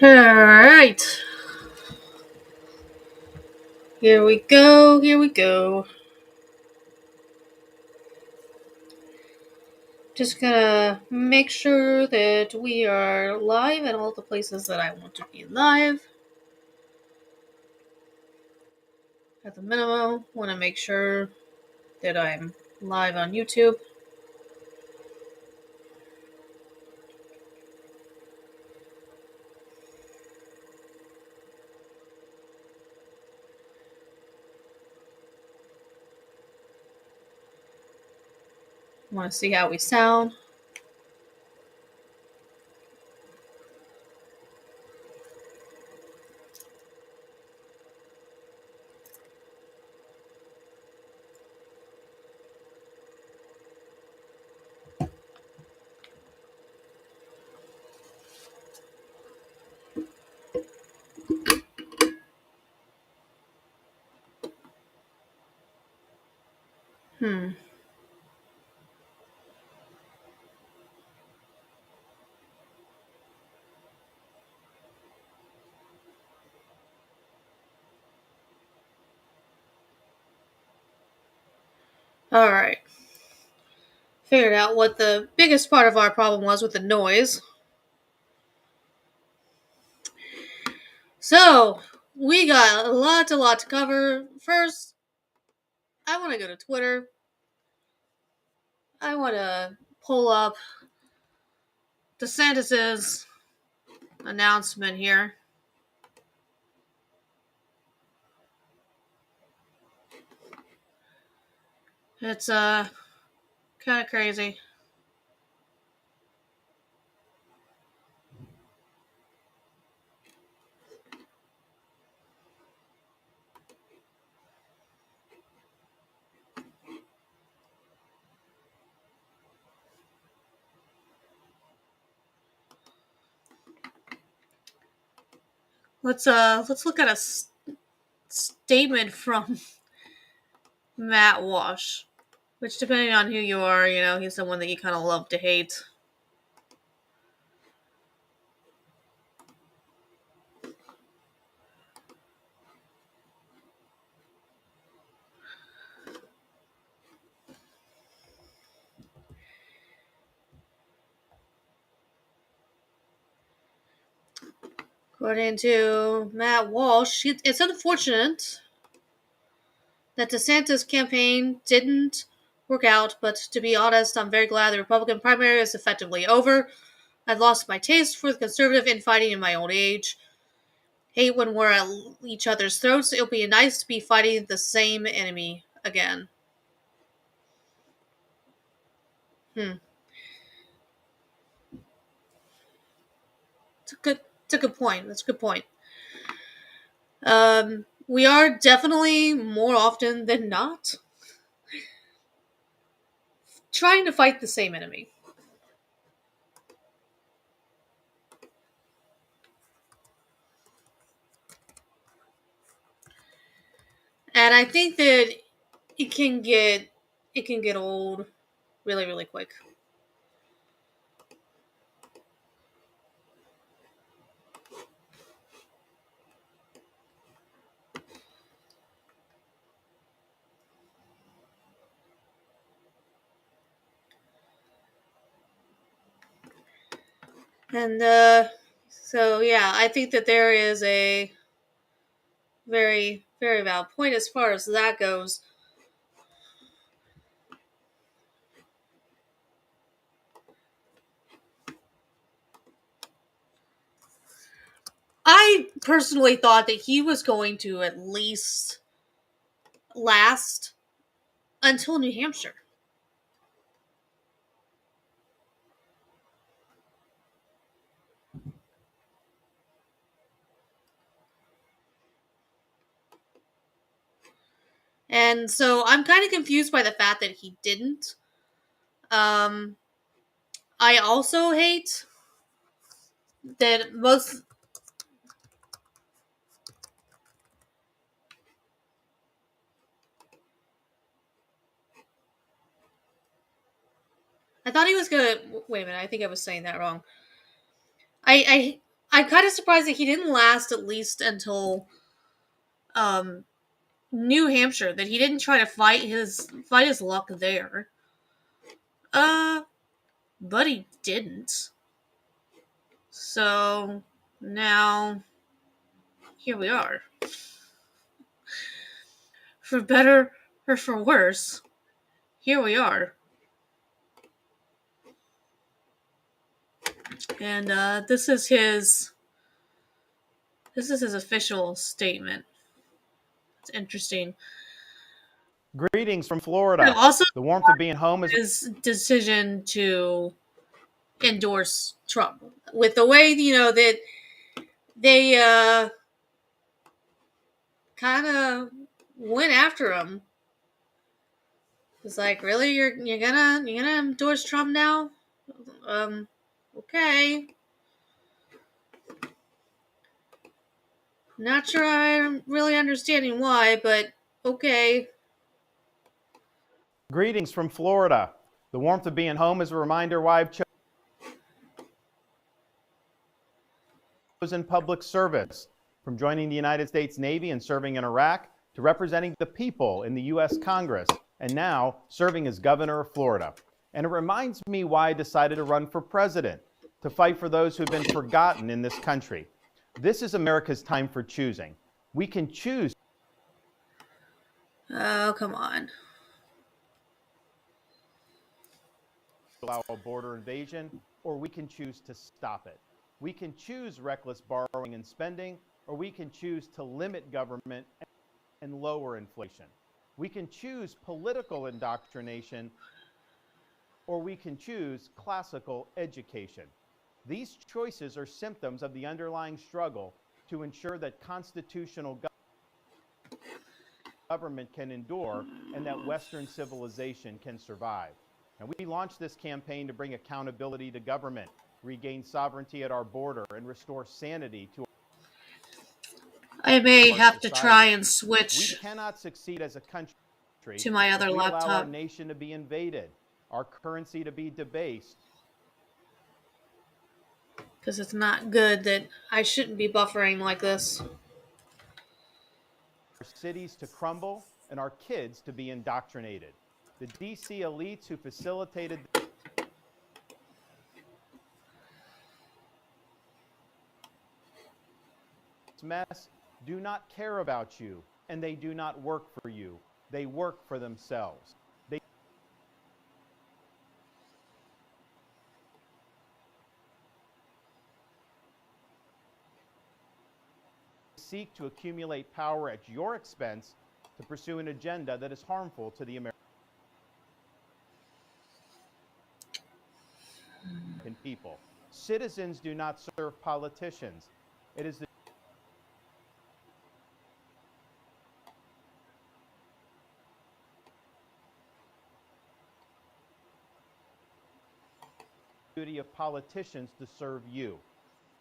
Alright. Here we go. Here we go. Just gonna make sure that we are live at all the places that I want to be live. At the minimum, want to make sure that I'm live on YouTube. Want to see how we sound. Alright. Figured out what the biggest part of our problem was with the noise. So, we got a lot to cover. First, I want to go to Twitter. I want to pull up DeSantis' announcement here. It's kind of crazy. Let's look at a statement from Matt Walsh, which, depending on who you are, he's someone that you kind of love to hate. According to Matt Walsh, it's unfortunate that DeSantis' campaign didn't work out, but to be honest, I'm very glad the Republican primary is effectively over. I've lost my taste for the conservative infighting in my old age. Hate when we're at each other's throats. It'll be nice to be fighting the same enemy again. It's a good point. That's a good point. We are definitely more often than not trying to fight the same enemy. And I think that it can get old really, really quick. And so yeah, I think that there is a very, very valid point as far as that goes. I personally thought that he was going to at least last until New Hampshire. And so I'm kind of confused by the fact that he didn't. I also hate that most. I thought he was gonna. Wait a minute. I think I was saying that wrong. I I'm kind of surprised that he didn't last at least until um, New Hampshire. That he didn't try to fight his luck there. Uh, but he didn't. So now here we are. For better or for worse, here we are. And this is his official statement. It's interesting. Greetings from Florida. Also, The warmth of being home is his decision to endorse Trump with the way that they kind of went after him. It's like, really, you're gonna endorse Trump now? Okay. Not sure I'm really understanding why, but okay. greetings from Florida. The warmth of being home is a reminder why I've chosen public service, from joining the United States Navy and serving in Iraq to representing the people in the U.S. Congress and now serving as governor of Florida. And it reminds me why I decided to run for president, to fight for those who've been forgotten in this country. This is America's time for choosing. We can choose Oh, come on. to allow a border invasion, or we can choose to stop it. We can choose reckless borrowing and spending, or we can choose to limit government and lower inflation. We can choose political indoctrination, or we can choose classical education. These choices are symptoms of the underlying struggle to ensure that constitutional government can endure and that Western civilization can survive. And we launched this campaign to bring accountability to government, regain sovereignty at our border, and restore sanity to I may our have to society. try and We switch cannot succeed as a country to my other if we allow our laptop nation to be invaded, our currency to be debased, because it's not good that I shouldn't be buffering like this. our cities to crumble, and our kids to be indoctrinated. The DC elites who facilitated this mess do not care about you, and they do not work for you. They work for themselves. They seek to accumulate power at your expense to pursue an agenda that is harmful to the American people. Citizens do not serve politicians. It is the duty of politicians to serve you.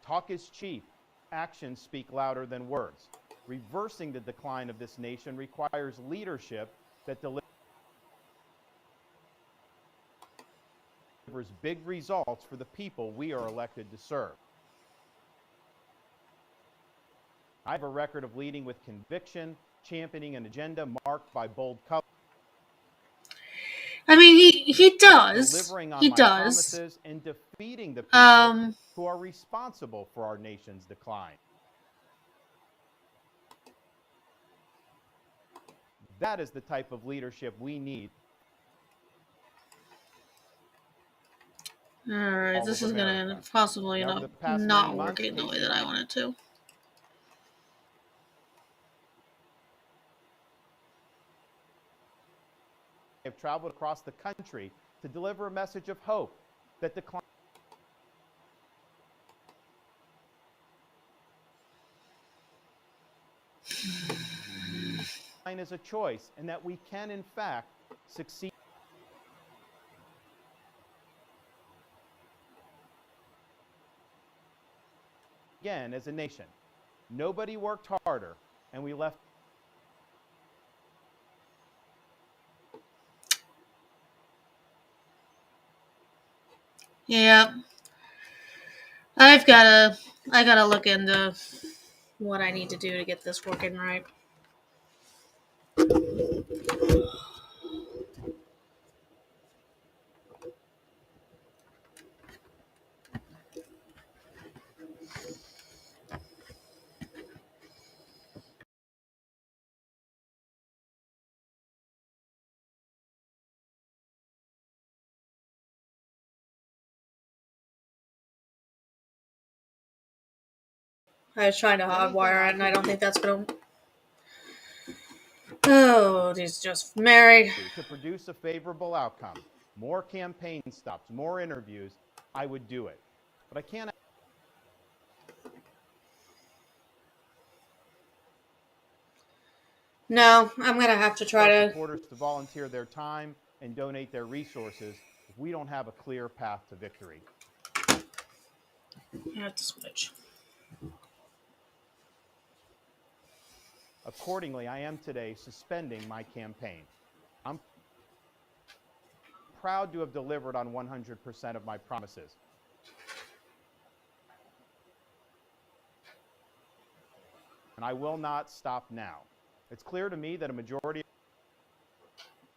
Talk is cheap. Actions speak louder than words. Reversing the decline of this nation requires leadership that delivers big results for the people we are elected to serve. I have a record of leading with conviction, championing an agenda marked by bold colors. I mean, he does. Delivering on He my does. promises and defeating the people who are responsible for our nation's decline. That is the type of leadership we need. Alright, this is going to end up possibly not working the way that I want it to. I have traveled across the country to deliver a message of hope that decline is a choice and that we can, in fact, succeed again as a nation. Nobody worked harder, and we left. Yeah. I've got to I gotta look into what I need to do to get this working right. I was trying to hotwire it, and I don't think that's gonna. Oh, he's just married. To produce a favorable outcome, more campaign stops, more interviews, I would do it. But I can't No, I'm gonna have to try ask to. supporters to volunteer their time and donate their resources if we don't have a clear path to victory. I have to switch. Accordingly, I am today suspending my campaign. I'm proud to have delivered on 100% of my promises. And I will not stop now. It's clear to me that a majority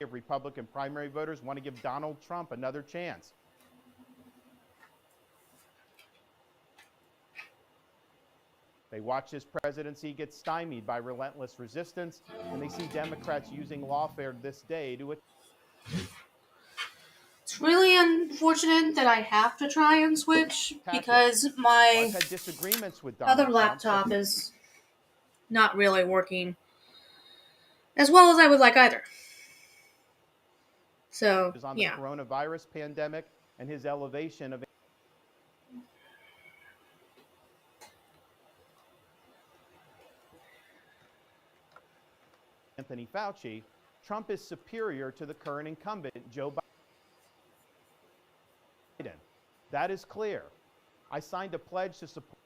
of Republican primary voters want to give Donald Trump another chance. They watch his presidency get stymied by relentless resistance, and they see Democrats using lawfare this day to It's really unfortunate that I have to try and switch attack him. because Well, my I've had disagreements with other Donald Trump, laptop is not really working as well as I would like either. So, such as on the yeah. coronavirus pandemic and his elevation of Anthony Fauci. Trump is superior to the current incumbent, Joe Biden. That is clear. I signed a pledge to support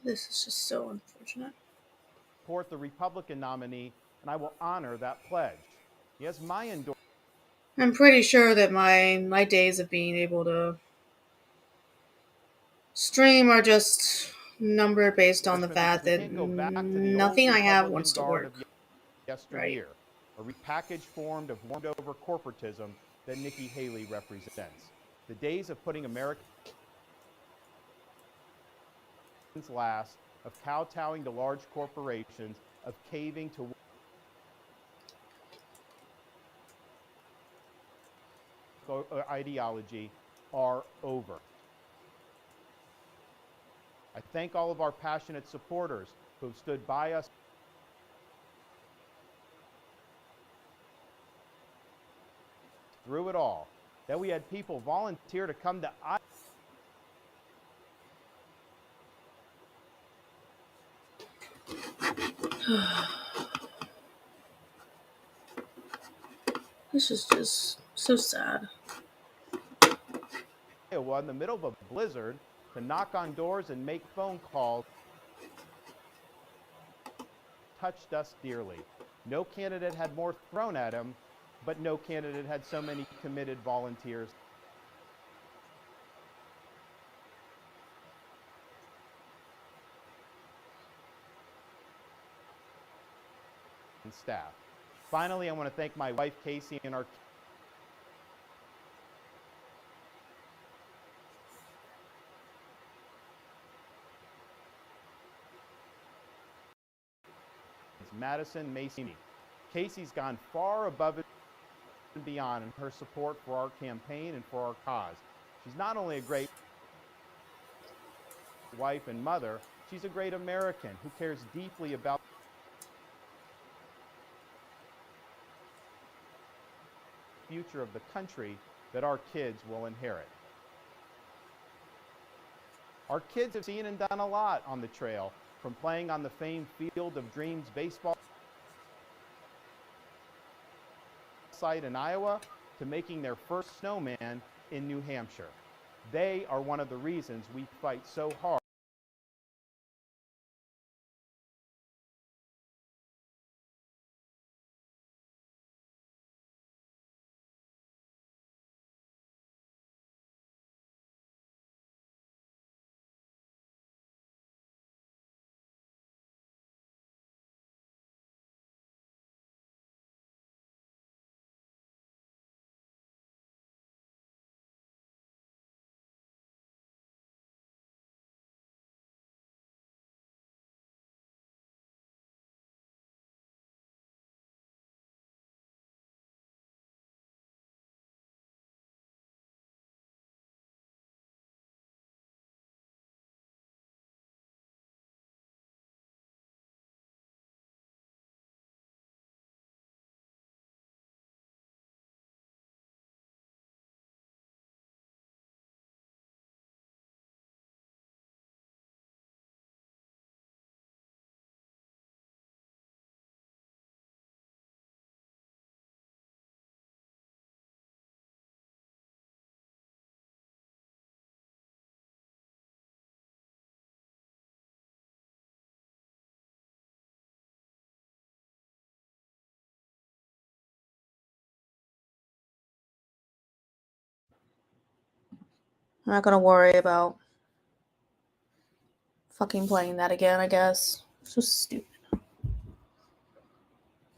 This is just so unfortunate. the Republican nominee, and I will honor that pledge. He has my endorsement. I'm pretty sure that my days of being able to stream are just numbered based on the fact We that can't go back to the old nothing I have Republican wants to guard of work. Right. yesteryear, a repackaged form of warmed over corporatism that Nikki Haley represents. The days of putting Americans last, of kowtowing to large corporations, of caving to ideology are over. I thank all of our passionate supporters who have stood by us through it all. That we had people volunteer to come to This is just so sad. Iowa in the middle of a blizzard to knock on doors and make phone calls touched us dearly. No candidate had more thrown at him, but no candidate had so many committed volunteers and staff. Finally, I want to thank my wife, Casey, and our kids, Madison, Macy. Casey's gone far above and beyond in her support for our campaign and for our cause. She's not only a great wife and mother, she's a great American who cares deeply about the future of the country that our kids will inherit. Our kids have seen and done a lot on the trail, from playing on the famed Field of Dreams baseball site in Iowa to making their first snowman in New Hampshire. They are one of the reasons we fight so hard I'm not gonna worry about fucking playing that again, I guess. So stupid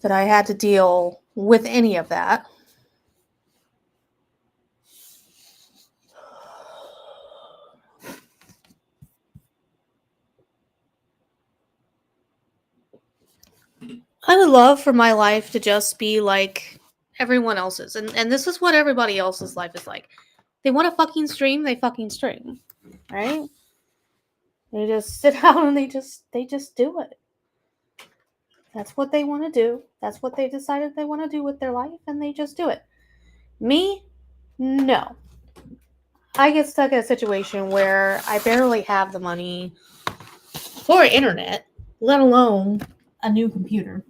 that I had to deal with any of that. I would love for my life to just be like everyone else's. And this is what everybody else's life is like. They want to fucking stream, they fucking stream. Right? They just sit down and they just do it. That's what they want to do. That's what they decided they want to do with their life, and they just do it. Me? No. I get stuck in a situation where I barely have the money for internet, let alone a new computer.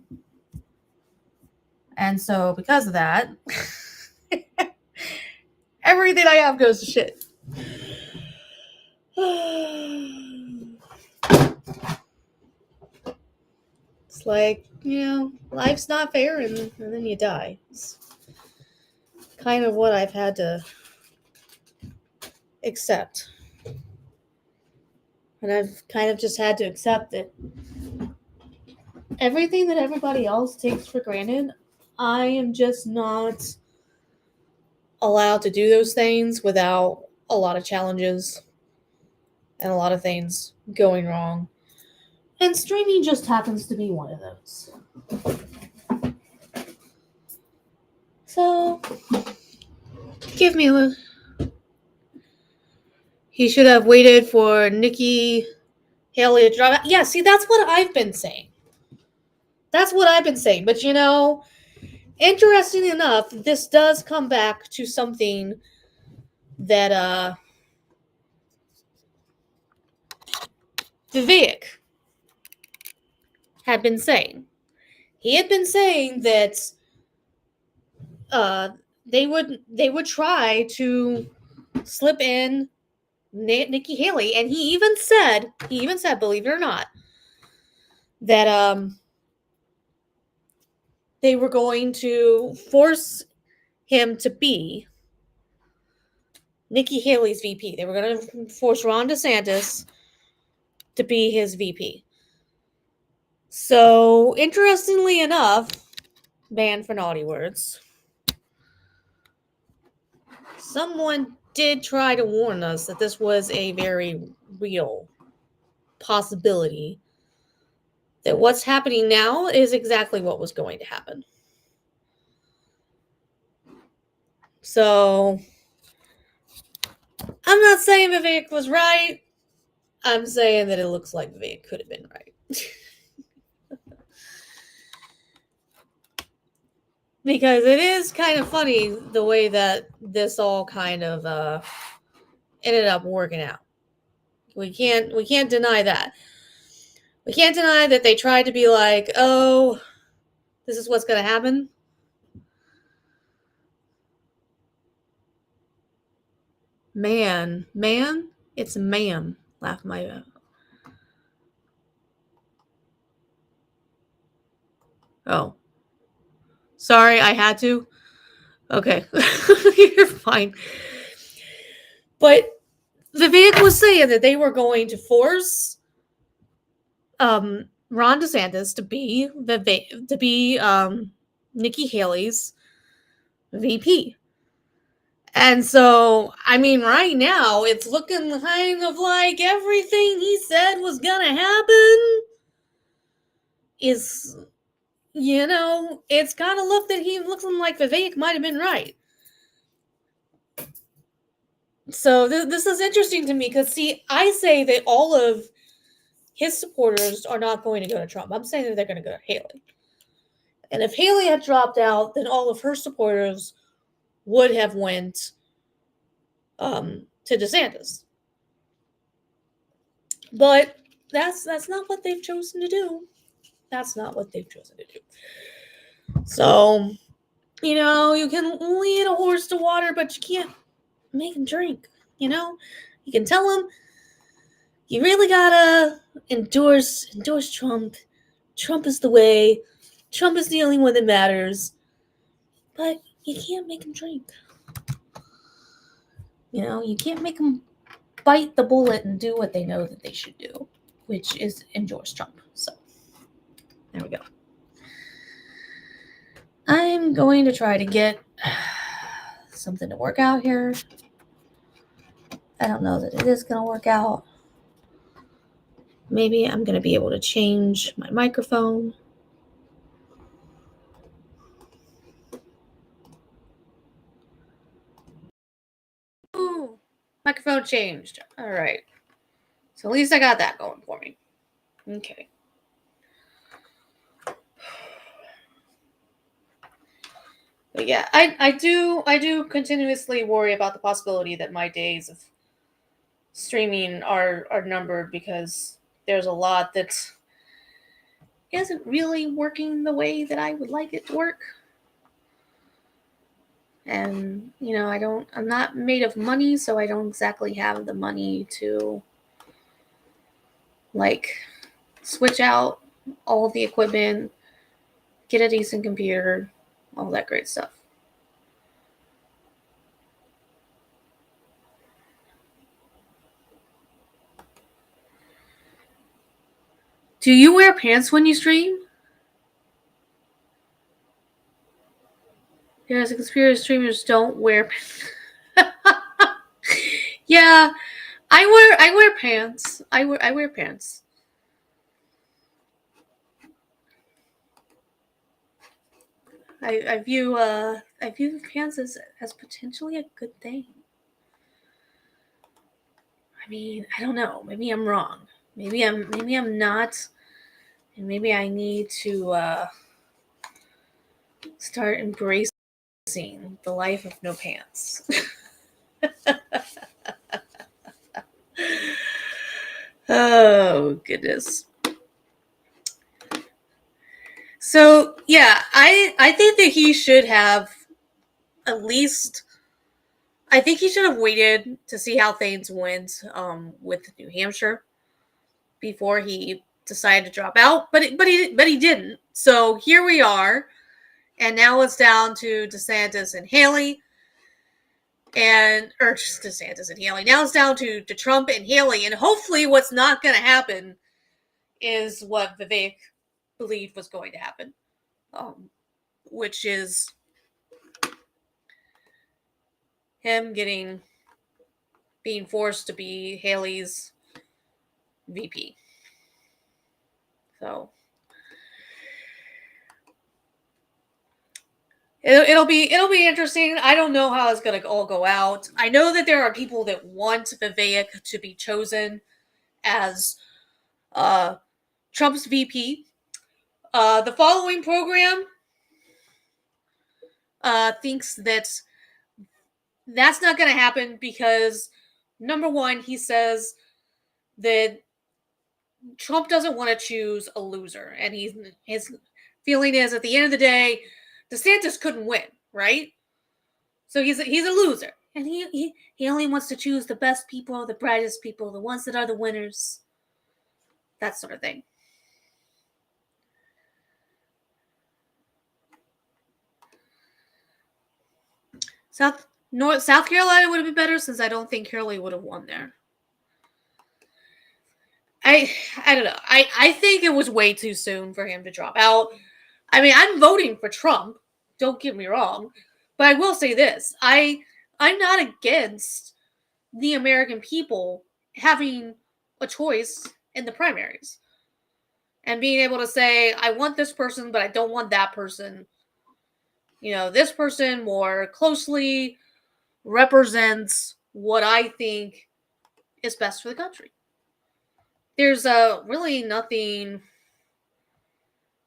And so, because of that, everything I have goes to shit. It's like, life's not fair, and then you die. It's kind of what I've had to accept. And I've kind of just had to accept that everything that everybody else takes for granted, I am just not allowed to do those things without a lot of challenges and a lot of things going wrong. And streaming just happens to be one of those. So, give me a... He should have waited for Nikki Haley to drop out. Yeah, see, that's what I've been saying. That's what I've been saying. But, interestingly enough, this does come back to something that, Vivek had been saying. He had been saying that they would try to slip in Nikki Haley, and he even said, believe it or not, that they were going to force him to be Nikki Haley's VP. They were going to force Ron DeSantis to be his VP. So, interestingly enough, banned for naughty words, someone did try to warn us that this was a very real possibility, that what's happening now is exactly what was going to happen. So, I'm not saying Vivek was right. I'm saying that it looks like Vivek could have been right. Because it is kind of funny the way that this all kind of ended up working out. We can't deny that. We can't deny that they tried to be like, oh, this is what's going to happen. Man, it's ma'am. Laugh my mouth. Oh. Sorry, I had to. Okay. You're fine. But Vivek was saying that they were going to force Ron DeSantis to be Nikki Haley's VP. And so, I mean, right now, it's looking kind of like everything he said was gonna happen is, it's kind of looking like Vivek might have been right. So this is interesting to me because, see, I say that all of his supporters are not going to go to Trump. I'm saying that they're going to go to Haley. And if Haley had dropped out, then all of her supporters would have went to DeSantis. But that's not what they've chosen to do. That's not what they've chosen to do. So, you can lead a horse to water, but you can't make him drink. You can tell him, you really gotta endorse Trump. Trump is the way. Trump is the only one that matters. But you can't make him drink. You can't make him bite the bullet and do what they know that they should do, which is endorse Trump. So there we go. I'm going to try to get something to work out here. I don't know that it is going to work out. Maybe I'm going to be able to change my microphone. Ooh, microphone changed. All right. So at least I got that going for me. Okay. But yeah, I do continuously worry about the possibility that my days of streaming are numbered, because there's a lot that isn't really working the way that I would like it to work. And I'm not made of money, so I don't exactly have the money to switch out all of the equipment, get a decent computer, all that great stuff. Do you wear pants when you stream? Yes, conspiracy streamers don't wear pants. Yeah, I wear pants. I wear pants. I view pants as potentially a good thing. I mean, I don't know. Maybe I'm wrong. Maybe I'm not, and maybe I need to start embracing the life of no pants. Oh goodness. So yeah, I think that he should have at least. I think he should have waited to see how things went with New Hampshire before he decided to drop out. But he didn't. So here we are, and now it's down to DeSantis and Haley, or just DeSantis and Haley. Now it's down to Trump and Haley, and hopefully, what's not going to happen is what Vivek believed was going to happen, which is him being forced to be Haley's VP. So it'll be interesting. I don't know how it's gonna all go out. I know that there are people that want Vivek to be chosen as Trump's VP. The following program thinks that that's not going to happen because, number one, he says that Trump doesn't want to choose a loser, and his feeling is at the end of the day, DeSantis couldn't win, right? So he's a loser, and he only wants to choose the best people, the brightest people, the ones that are the winners, that sort of thing. South Carolina would have been better, since I don't think Hillary would have won there. I don't know. I think it was way too soon for him to drop out. I mean, I'm voting for Trump. Don't get me wrong, but I will say this: I'm not against the American people having a choice in the primaries and being able to say, I want this person, but I don't want that person. This person more closely represents what I think is best for the country. There's really nothing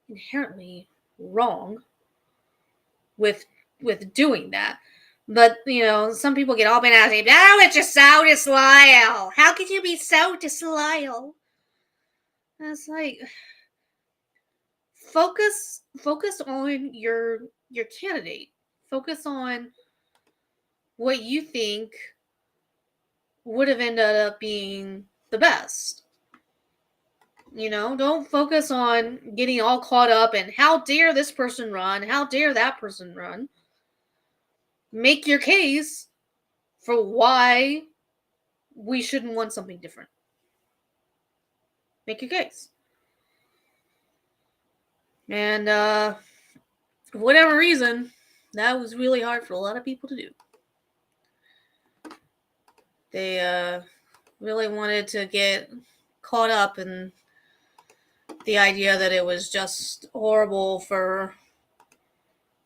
inherently wrong with doing that. But, some people get all bent out and say, "Oh, it's just so disloyal. How could you be so disloyal?" And it's like, focus on your candidate. Focus on what you think would have ended up being the best. Don't focus on getting all caught up in how dare this person run, how dare that person run. Make your case for why we shouldn't want something different. Make your case. And for whatever reason, that was really hard for a lot of people to do. They really wanted to get caught up in the idea that it was just horrible for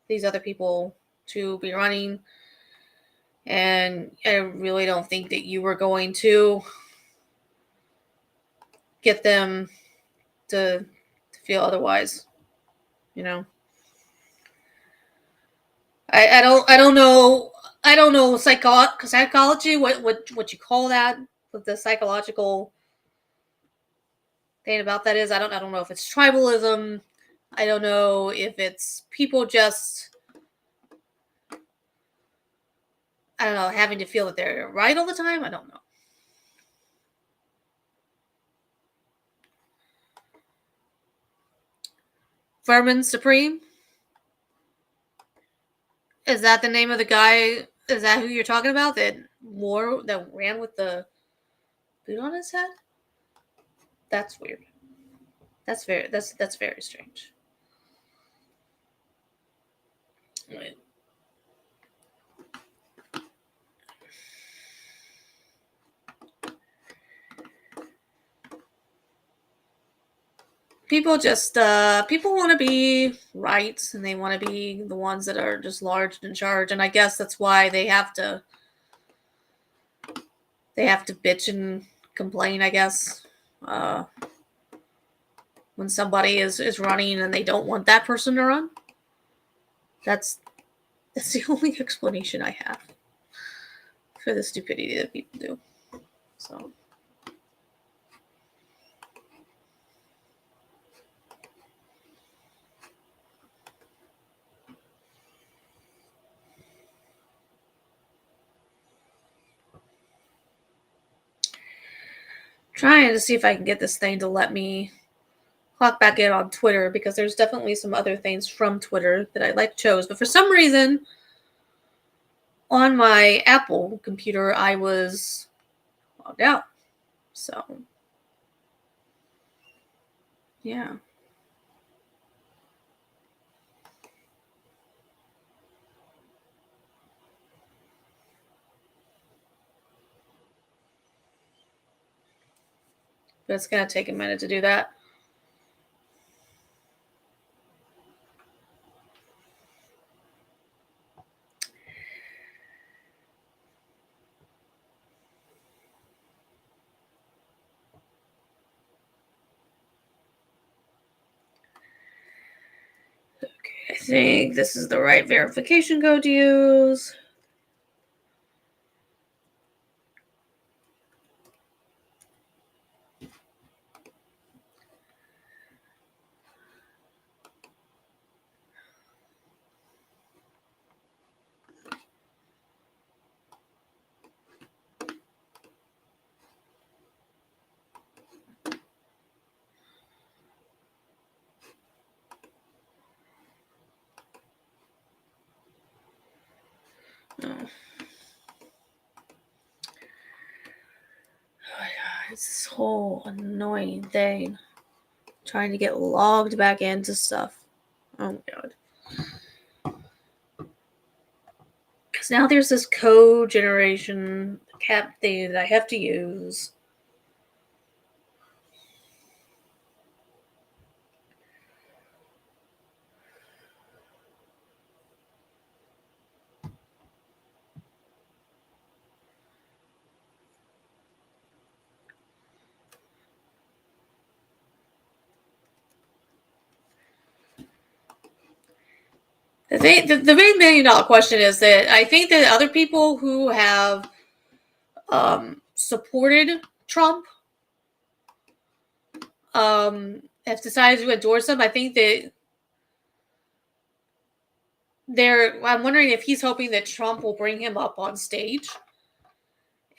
these other people to be running. And I really don't think that you were going to get them to feel otherwise. You know, I don't know psychology what you call that, what the psychological thing about that is. I don't know if it's tribalism. I don't know if it's people just, I don't know, having to feel that they're right all the time. I don't know. Vermin Supreme, is that the name of the guy? Is that who you're talking about? That ran with the boot on his head? That's weird. That's very strange. People want to be right, and they want to be the ones that are just large and in charge, and I guess that's why they have to bitch and complain, I guess. Uh, when somebody is running and they don't want that person to run. That's the only explanation I have for the stupidity that people do. So trying to see if I can get this thing to let me clock back in on Twitter, because there's definitely some other things from Twitter that I chose, but for some reason on my Apple computer I was logged out. So yeah. But it's gonna take a minute to do that. Okay, I think this is the right verification code to use. Oh. Oh my god, it's this whole annoying thing. Trying to get logged back into stuff. Oh my god. Because now there's this code generation cap thing that I have to use. The big $1 million question is that I think that other people who have supported Trump have decided to endorse him. I think that I'm wondering if he's hoping that Trump will bring him up on stage.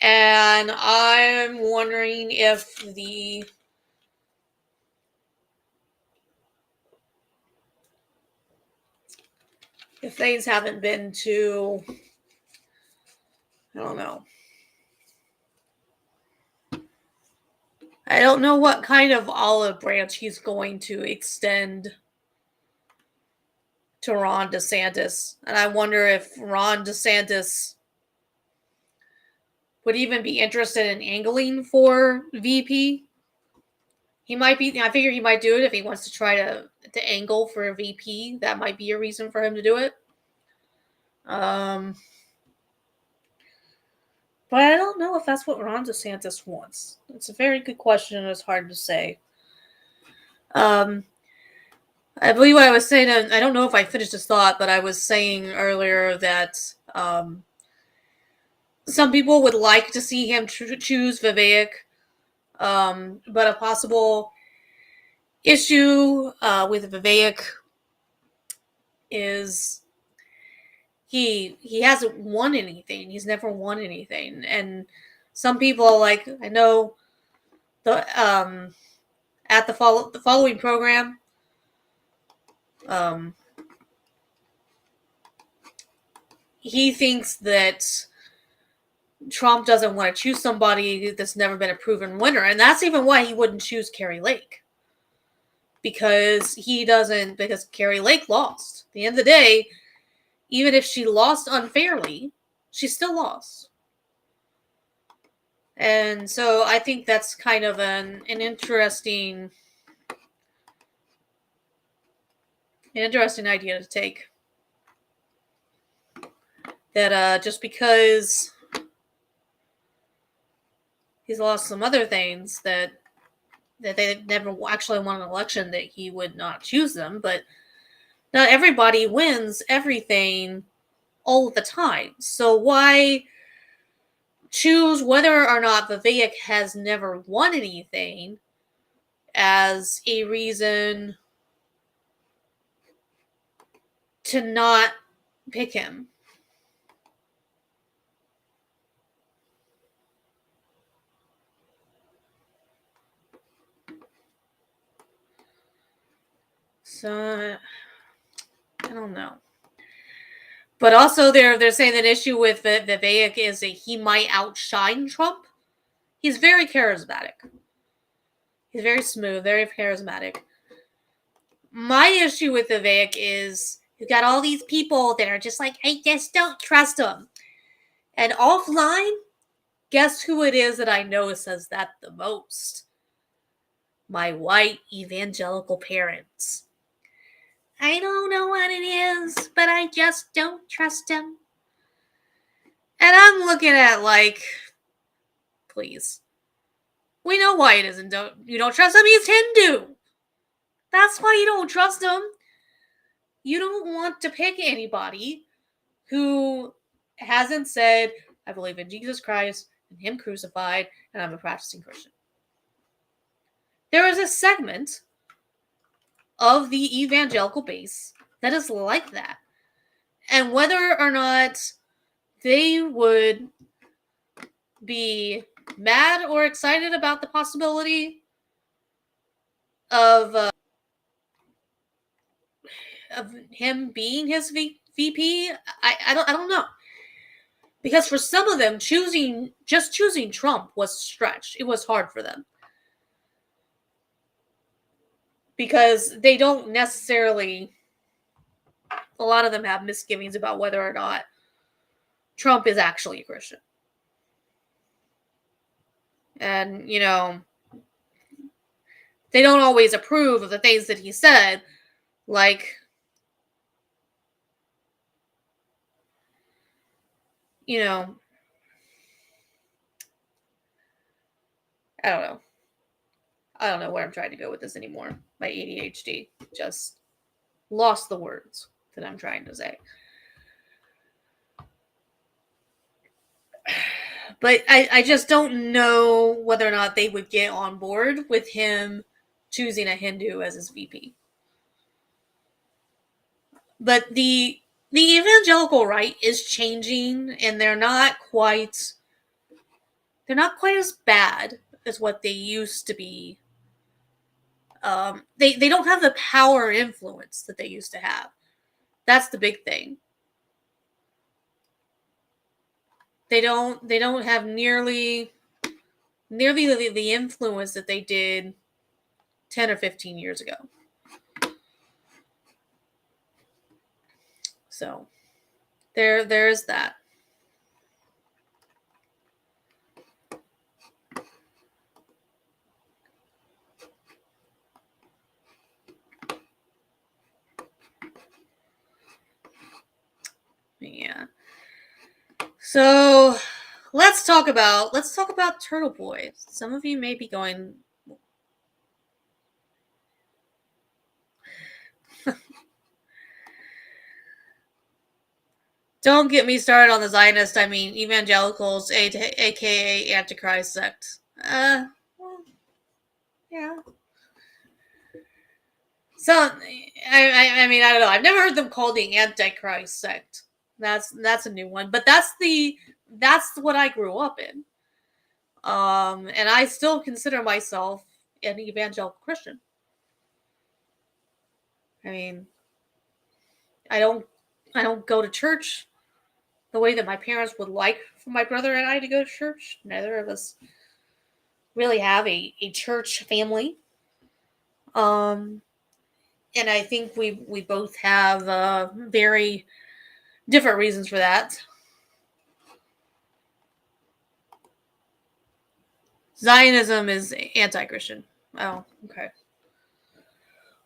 And I'm wondering if things haven't been too, I don't know. don't know what kind of olive branch he's going to extend to Ron DeSantis. And I wonder if Ron DeSantis would even be interested in angling for VP. He might be. I figure he might do it if he wants to try to angle for a VP. That might be a reason for him to do it. But I don't know if that's what Ron DeSantis wants. It's a very good question, and it's hard to say. I believe what I was saying. I don't know if I finished this thought, but I was saying earlier that some people would like to see him choose Vivek, but a possible issue with Vivek is he hasn't won anything. He's never won anything, and some people, like, I know the at the following program, he thinks that Trump doesn't want to choose somebody that's never been a proven winner, and that's even why he wouldn't choose Carrie Lake, because Carrie Lake lost. At the end of the day, even if she lost unfairly, she still lost. And so I think that's kind of an interesting idea to take. That just because he's lost some other things, that they never actually won an election, that he would not choose them. But not everybody wins everything all the time. So why choose whether or not Vivek has never won anything as a reason to not pick him? So I don't know. But also they're saying that issue with Vivek is that he might outshine Trump. He's very charismatic. He's very smooth, very charismatic. My issue with Vivek is you've got all these people that are just like, I just don't trust him. And offline, guess who it is that I know says that the most? My white evangelical parents. I don't know what it is, but I just don't trust him. And I'm looking at, like, please. We know why it isn't. You don't trust him? He's Hindu. That's why you don't trust him. You don't want to pick anybody who hasn't said, I believe in Jesus Christ and him crucified, and I'm a practicing Christian. There is a segment of the evangelical base that is like that. And whether or not they would be mad or excited about the possibility of him being his VP, I don't know. Because for some of them, choosing Trump was a stretch. It was hard for them. Because they don't necessarily, a lot of them have misgivings about whether or not Trump is actually a Christian. And, you know, they don't always approve of the things that he said, like, you know, I don't know where I'm trying to go with this anymore. My ADHD just lost the words that I'm trying to say. But I just don't know whether or not they would get on board with him choosing a Hindu as his VP. But the evangelical right is changing, and they're not quite as bad as what they used to be. They don't have the power and influence that they used to have. That's the big thing. They don't have nearly nearly the influence that they did 10 or 15 years ago. So there's that. Yeah. So let's talk about Turtle Boy. Some of you may be going, don't get me started on the Zionist, I mean evangelicals, aka Antichrist sect. Well, yeah. So I mean I don't know. I've never heard them called the Antichrist sect. That's a new one, but that's what I grew up in. And I still consider myself an evangelical Christian. I mean, I don't I don't go to church the way that my parents would like for my brother and I to go to church. Neither of us really have a church family. Um, and I think we both have very different reasons for that. Zionism is anti-Christian. Oh, okay.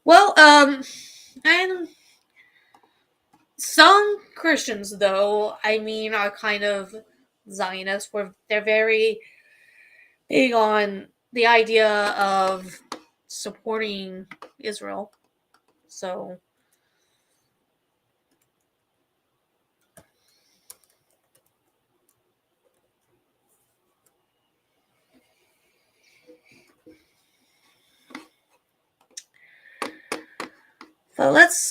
Well, and some Christians, though, I mean, are kind of Zionists, where they're very big on the idea of supporting Israel. So, so let's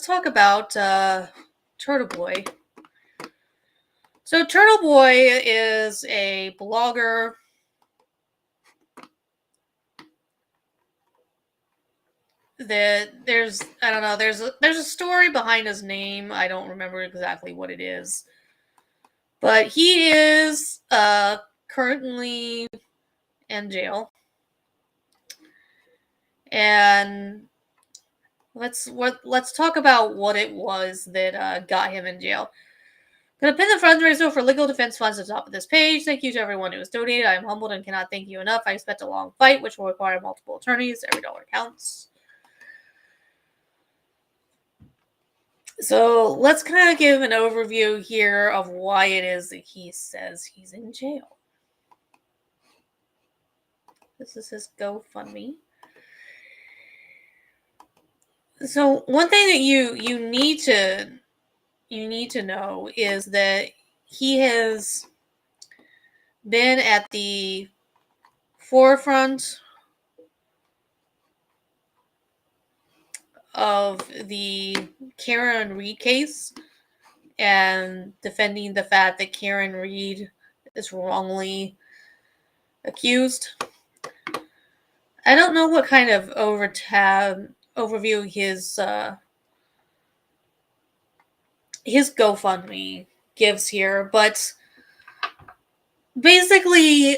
talk about Turtle Boy. So Turtle Boy is a blogger. That there's I don't know there's a story behind his name. I don't remember exactly what it is, but he is currently in jail, and let's talk about what it was that got him in jail. Gonna pin the fundraiser for legal defense funds at the top of this page. Thank you to everyone who has donated. I am humbled and cannot thank you enough. I expect a long fight, which will require multiple attorneys. Every dollar counts. So let's kind of give an overview here of why it is that he says he's in jail. This is his GoFundMe. So one thing that you need to know is that he has been at the forefront of the Karen Reed case and defending the fact that Karen Reed is wrongly accused. I don't know what kind of overview his GoFundMe gives here, but basically,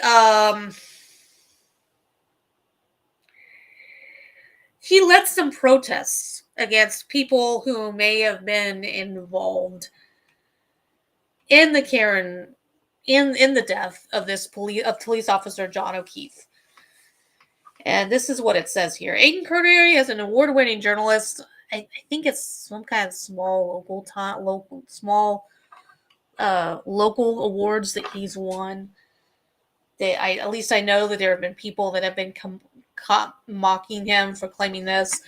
he led some protests against people who may have been involved in the Karen in the death of this police officer John O'Keefe. And this is what it says here. Aiden Curry is an award-winning journalist. I think it's some kind of small local awards that he's won. At least I know that there have been people that have been mocking him for claiming this.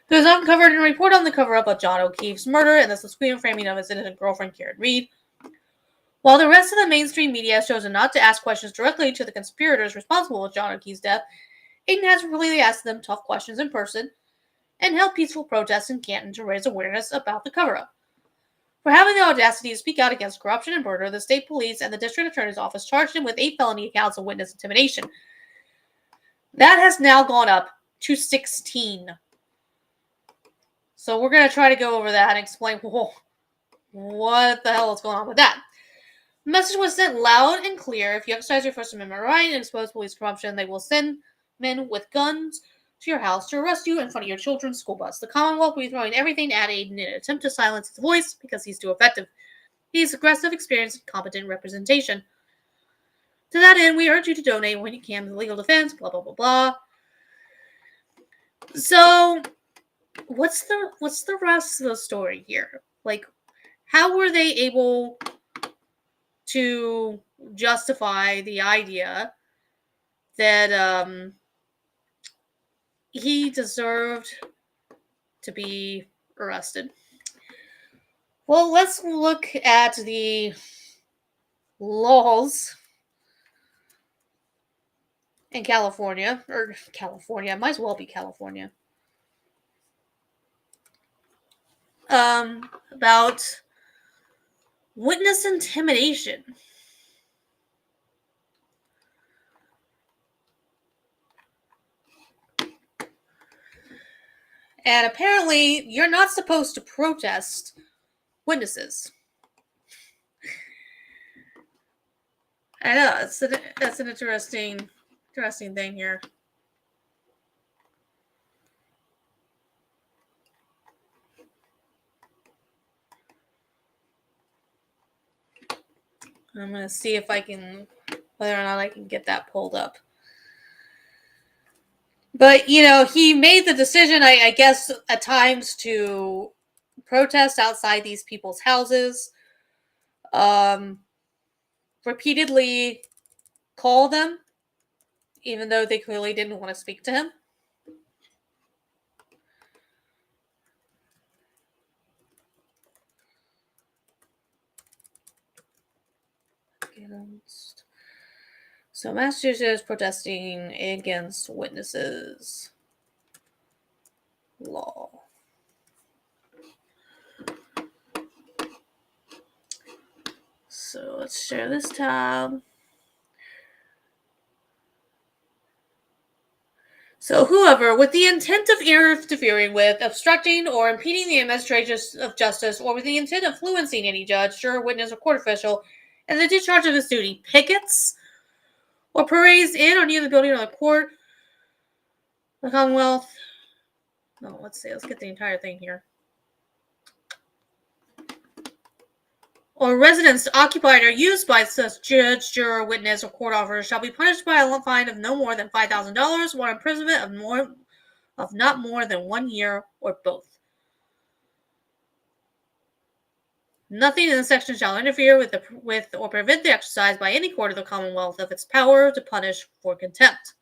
Who has uncovered and reported on the cover-up of John O'Keefe's murder and the subsequent framing of his innocent girlfriend Karen Reed. While the rest of the mainstream media has chosen not to ask questions directly to the conspirators responsible for John O'Keefe's death, Aiden has repeatedly asked them tough questions in person and held peaceful protests in Canton to raise awareness about the cover-up. For having the audacity to speak out against corruption and murder, the state police and the district attorney's office charged him with 8 felony counts of witness intimidation. That has now gone up to 16. So we're going to try to go over that and explain what the hell is going on with that. The message was sent loud and clear. If you exercise your First Amendment right and expose police corruption, they will send men with guns to your house to arrest you in front of your children's school bus. The Commonwealth will be throwing everything at Aiden in an attempt to silence his voice because he's too effective. He's aggressive, experienced, competent representation. To that end, we urge you to donate when you can to legal defense, blah, blah, blah, blah. So, what's the rest of the story here? Like, how were they able to justify the idea that he deserved to be arrested? Well, let's look at the laws in California, or California, might as well be California, about witness intimidation. And apparently, you're not supposed to protest witnesses. I know, that's an interesting thing here. I'm going to see if I can, whether or not I can get that pulled up. But, you know, he made the decision, I guess, at times to protest outside these people's houses. Repeatedly call them, even though they clearly didn't want to speak to him. So Massachusetts protesting against witnesses law. So let's share this tab. So whoever, with the intent of interfering with, obstructing, or impeding the administration of justice, or with the intent of influencing any judge, juror, witness, or court official in the discharge of his duty, pickets or parades in or near the building or the court, the Commonwealth. No, let's see. Let's get the entire thing here. Or residence occupied or used by such judge, juror, witness, or court officer shall be punished by a fine of no more than $5,000 or imprisonment of not more than 1 year or both. Nothing in the section shall interfere with or prevent the exercise by any court of the Commonwealth of its power to punish for contempt.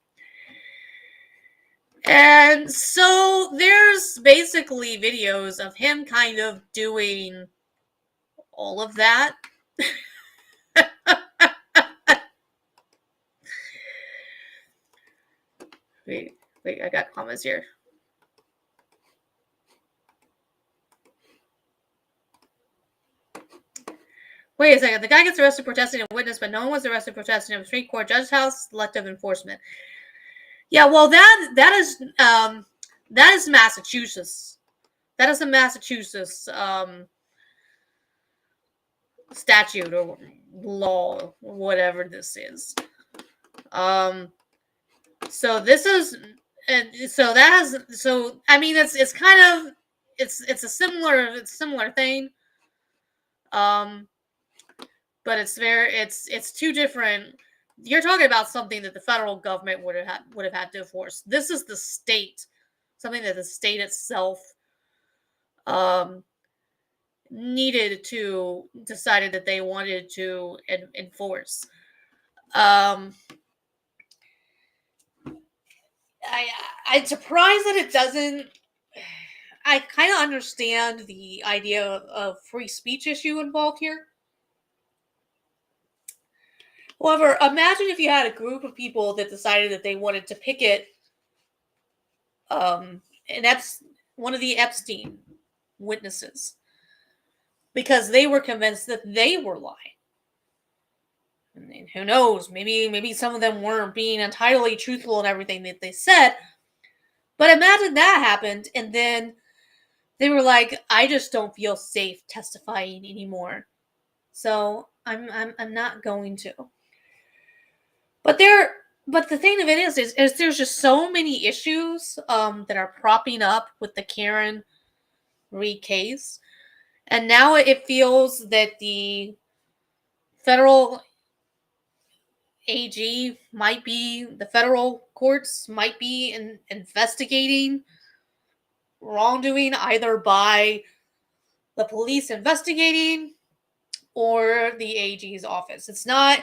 And so there's basically videos of him kind of doing all of that. Wait, I got comments here. Wait a second. The guy gets arrested protesting a witness, but no one was arrested protesting a street court judge's house. Selective enforcement. Yeah, well, that is Massachusetts. That is a Massachusetts statute or law, whatever this is. So this is, and so that has, so I mean, it's kind of, it's a similar thing. But it's two different. You're talking about something that the federal government would have had to enforce. This is the state, something that the state itself decided that they wanted to enforce. I'm surprised that it doesn't. I kind of understand the idea of free speech issue involved here. However, imagine if you had a group of people that decided that they wanted to picket and that's one of the Epstein witnesses because they were convinced that they were lying. And who knows? Maybe some of them weren't being entirely truthful in everything that they said. But imagine that happened, and then they were like, "I just don't feel safe testifying anymore, so I'm not going to. But the thing of it is there's just so many issues that are propping up with the Karen Reed case, and now it feels that the federal the federal courts might be investigating wrongdoing either by the police investigating or the AG's office. It's not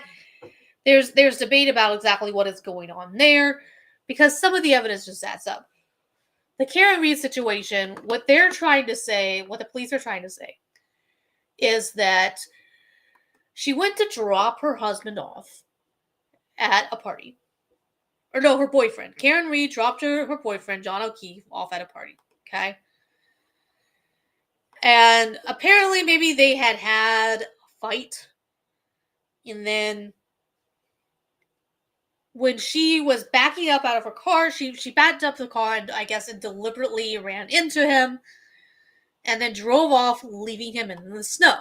there's debate about exactly what is going on there because some of the evidence just adds up. The Karen Reed situation, what they're trying to say, what the police are trying to say, is that she went to drop her husband off at a party. Or no, her boyfriend. Karen Reed dropped her boyfriend, John O'Keefe, off at a party. Okay? And apparently maybe they had a fight. And then when she was backing up out of her car, she backed up the car and I guess and deliberately ran into him and then drove off, leaving him in the snow.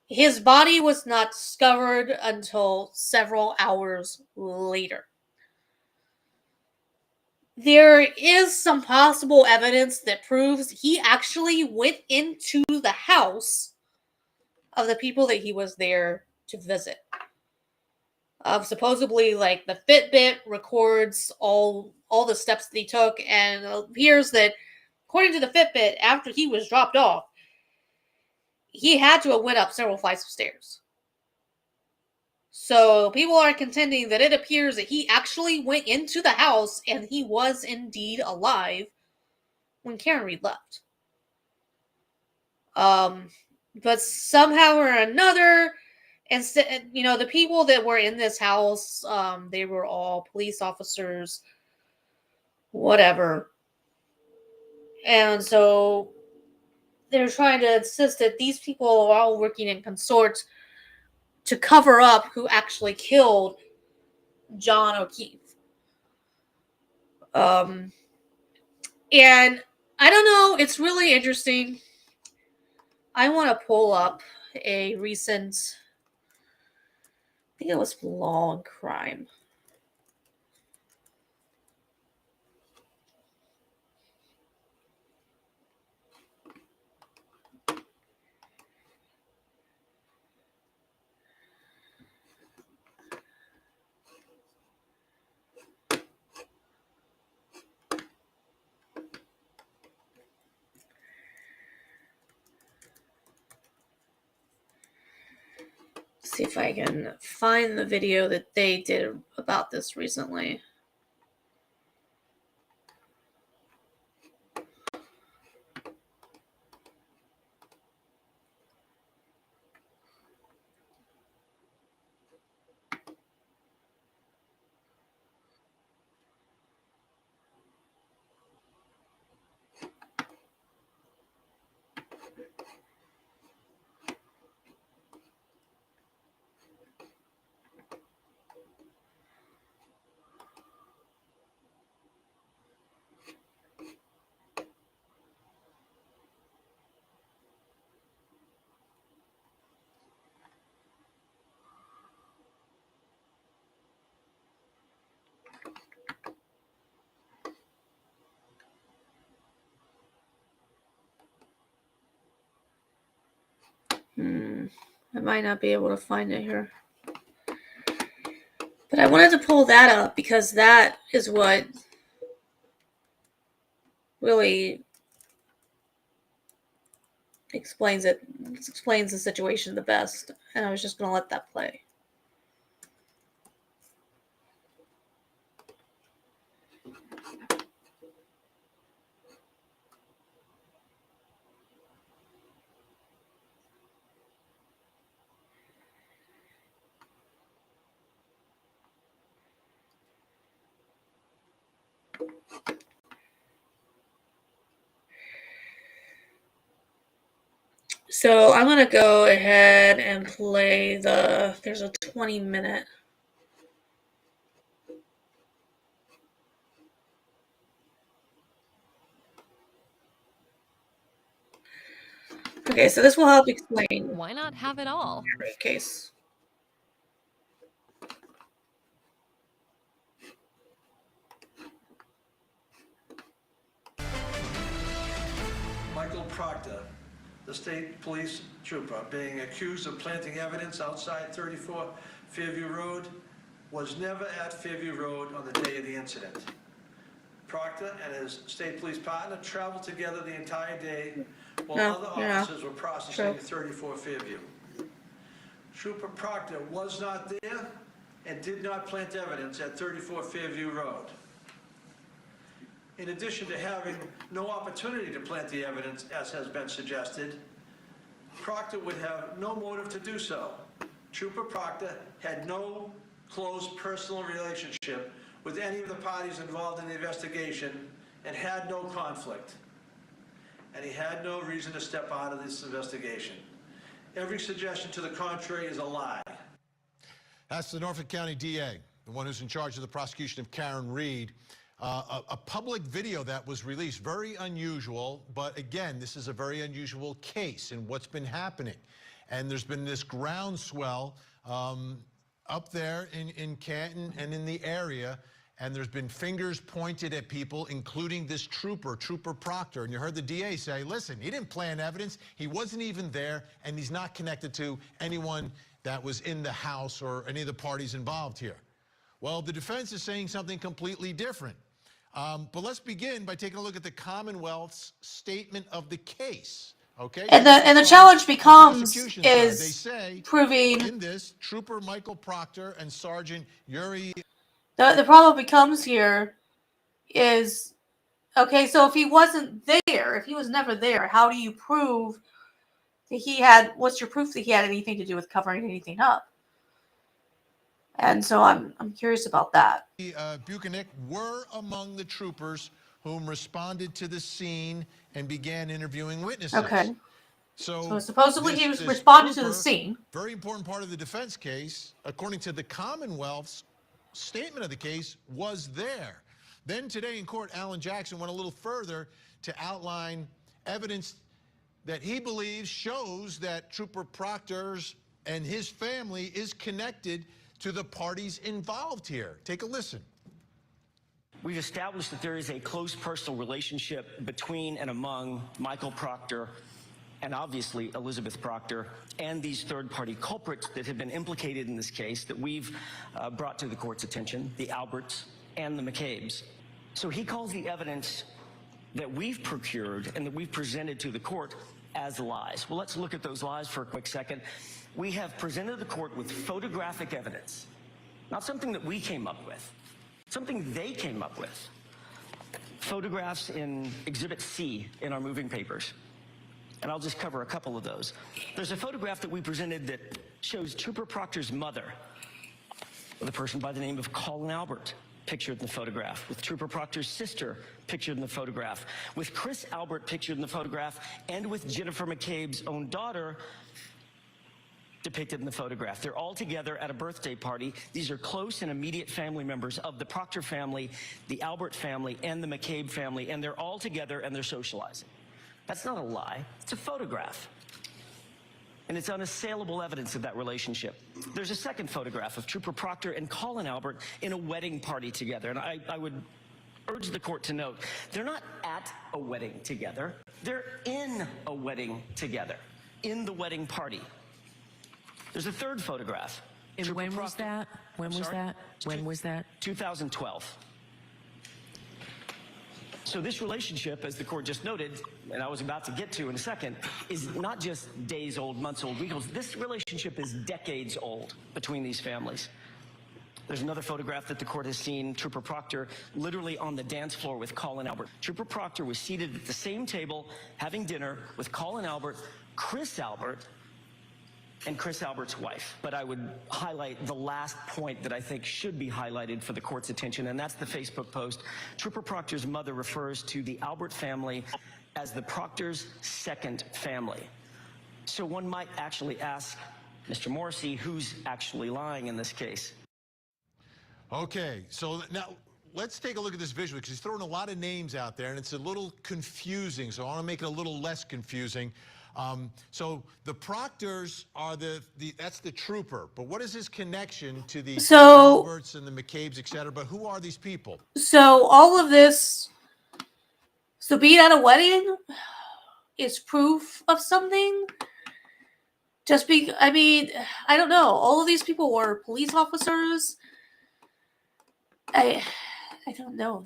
His body was not discovered until several hours later. There is some possible evidence that proves he actually went into the house of the people that he was there to visit. Supposedly, like the Fitbit records all the steps that he took, and it appears that, according to the Fitbit, after he was dropped off, he had to have went up several flights of stairs. So people are contending that it appears that he actually went into the house and he was indeed alive when Karen Reed left. But somehow or another, instead, the people that were in this house, they were all police officers, whatever. And so they're trying to insist that these people are all working in consort to cover up who actually killed John O'Keefe. And I don't know, it's really interesting. I want to pull up a recent, I think it was Law and Crime. See if I can find the video that they did about this recently. I might not be able to find it here. But I wanted to pull that up because that is what really explains it. Explains the situation the best. And I was just going to let that play. So I'm going to go ahead and play there's a 20-minute. Okay, so this will help explain Why not have it all? the case. Michael Proctor, the state police trooper, being accused of planting evidence outside 34 Fairview Road, was never at Fairview Road on the day of the incident. Proctor and his state police partner traveled together the entire day while other officers were processing 34 Fairview. Trooper Proctor was not there and did not plant evidence at 34 Fairview Road. In addition to having no opportunity to plant the evidence, as has been suggested, Proctor would have no motive to do so. Trooper Proctor had no close personal relationship with any of the parties involved in the investigation and had no conflict. And he had no reason to step out of this investigation. Every suggestion to the contrary is a lie. That's the Norfolk County DA, the one who's in charge of the prosecution of Karen Reed. A public video that was released, very unusual, but again, this is a very unusual case in what's been happening. And there's been this groundswell up there in Canton and in the area, and there's been fingers pointed at people, including this Trooper Proctor. And you heard the DA say, listen, he didn't plant evidence, he wasn't even there, and he's not connected to anyone that was in the house or any of the parties involved here. Well, the defense is saying something completely different. But let's begin by taking a look at the Commonwealth's statement of the case. Okay. And the challenge becomes they say proving in this Trooper Michael Proctor and Sergeant Yuri. The problem becomes here is, okay, so if he wasn't there, if he was never there, how do you prove that he had, what's your proof that he had anything to do with covering anything up? And so I'm curious about that. Buchanan were among the troopers whom responded to the scene and began interviewing witnesses. Okay. So supposedly he was responded to the scene. Very important part of the defense case, according to the Commonwealth's statement of the case, was there. Then today in court, Alan Jackson went a little further to outline evidence that he believes shows that Trooper Proctor's and his family is connected to the parties involved here. Take a listen. We've established that there is a close personal relationship between and among Michael Proctor and obviously Elizabeth Proctor and these third-party culprits that have been implicated in this case that we've brought to the court's attention, the Alberts and the McCabe's. So he calls the evidence that we've procured and that we've presented to the court as lies. Well, let's look at those lies for a quick second. We have presented the court with photographic evidence, not something that we came up with, something they came up with. Photographs in Exhibit C in our moving papers. And I'll just cover a couple of those. There's a photograph that we presented that shows Trooper Proctor's mother, with a person by the name of Colin Albert, pictured in the photograph, with Trooper Proctor's sister pictured in the photograph, with Chris Albert pictured in the photograph, and with Jennifer McCabe's own daughter depicted in the photograph. They're all together at a birthday party. These are close and immediate family members of the Proctor family, the Albert family, and the McCabe family, and they're all together and they're socializing. That's not a lie, it's a photograph. And it's unassailable evidence of that relationship. There's a second photograph of Trooper Proctor and Colin Albert in a wedding party together. And I would urge the court to note, they're not at a wedding together, they're in a wedding together, in the wedding party. There's a third photograph. And when was that? When was that? When was that? 2012. So this relationship, as the court just noted, and I was about to get to in a second, is not just days old, months old, weeks old. This relationship is decades old between these families. There's another photograph that the court has seen, Trooper Proctor literally on the dance floor with Colin Albert. Trooper Proctor was seated at the same table having dinner with Colin Albert, Chris Albert, and Chris Albert's wife. But I would highlight the last point that I think should be highlighted for the court's attention, and that's the Facebook post. Trooper Proctor's mother refers to the Albert family as the Proctor's second family. So one might actually ask Mr. Morrissey, who's actually lying in this case? Okay, so now let's take a look at this visually, because he's throwing a lot of names out there, and it's a little confusing, so I want to make it a little less confusing. So the Proctors are that's the trooper. But what is his connection to the So, Alberts and the McCabe's, et cetera? But who are these people? so all of this, so being at a wedding is proof of something. I mean, I don't know. All of these people were police officers. I don't know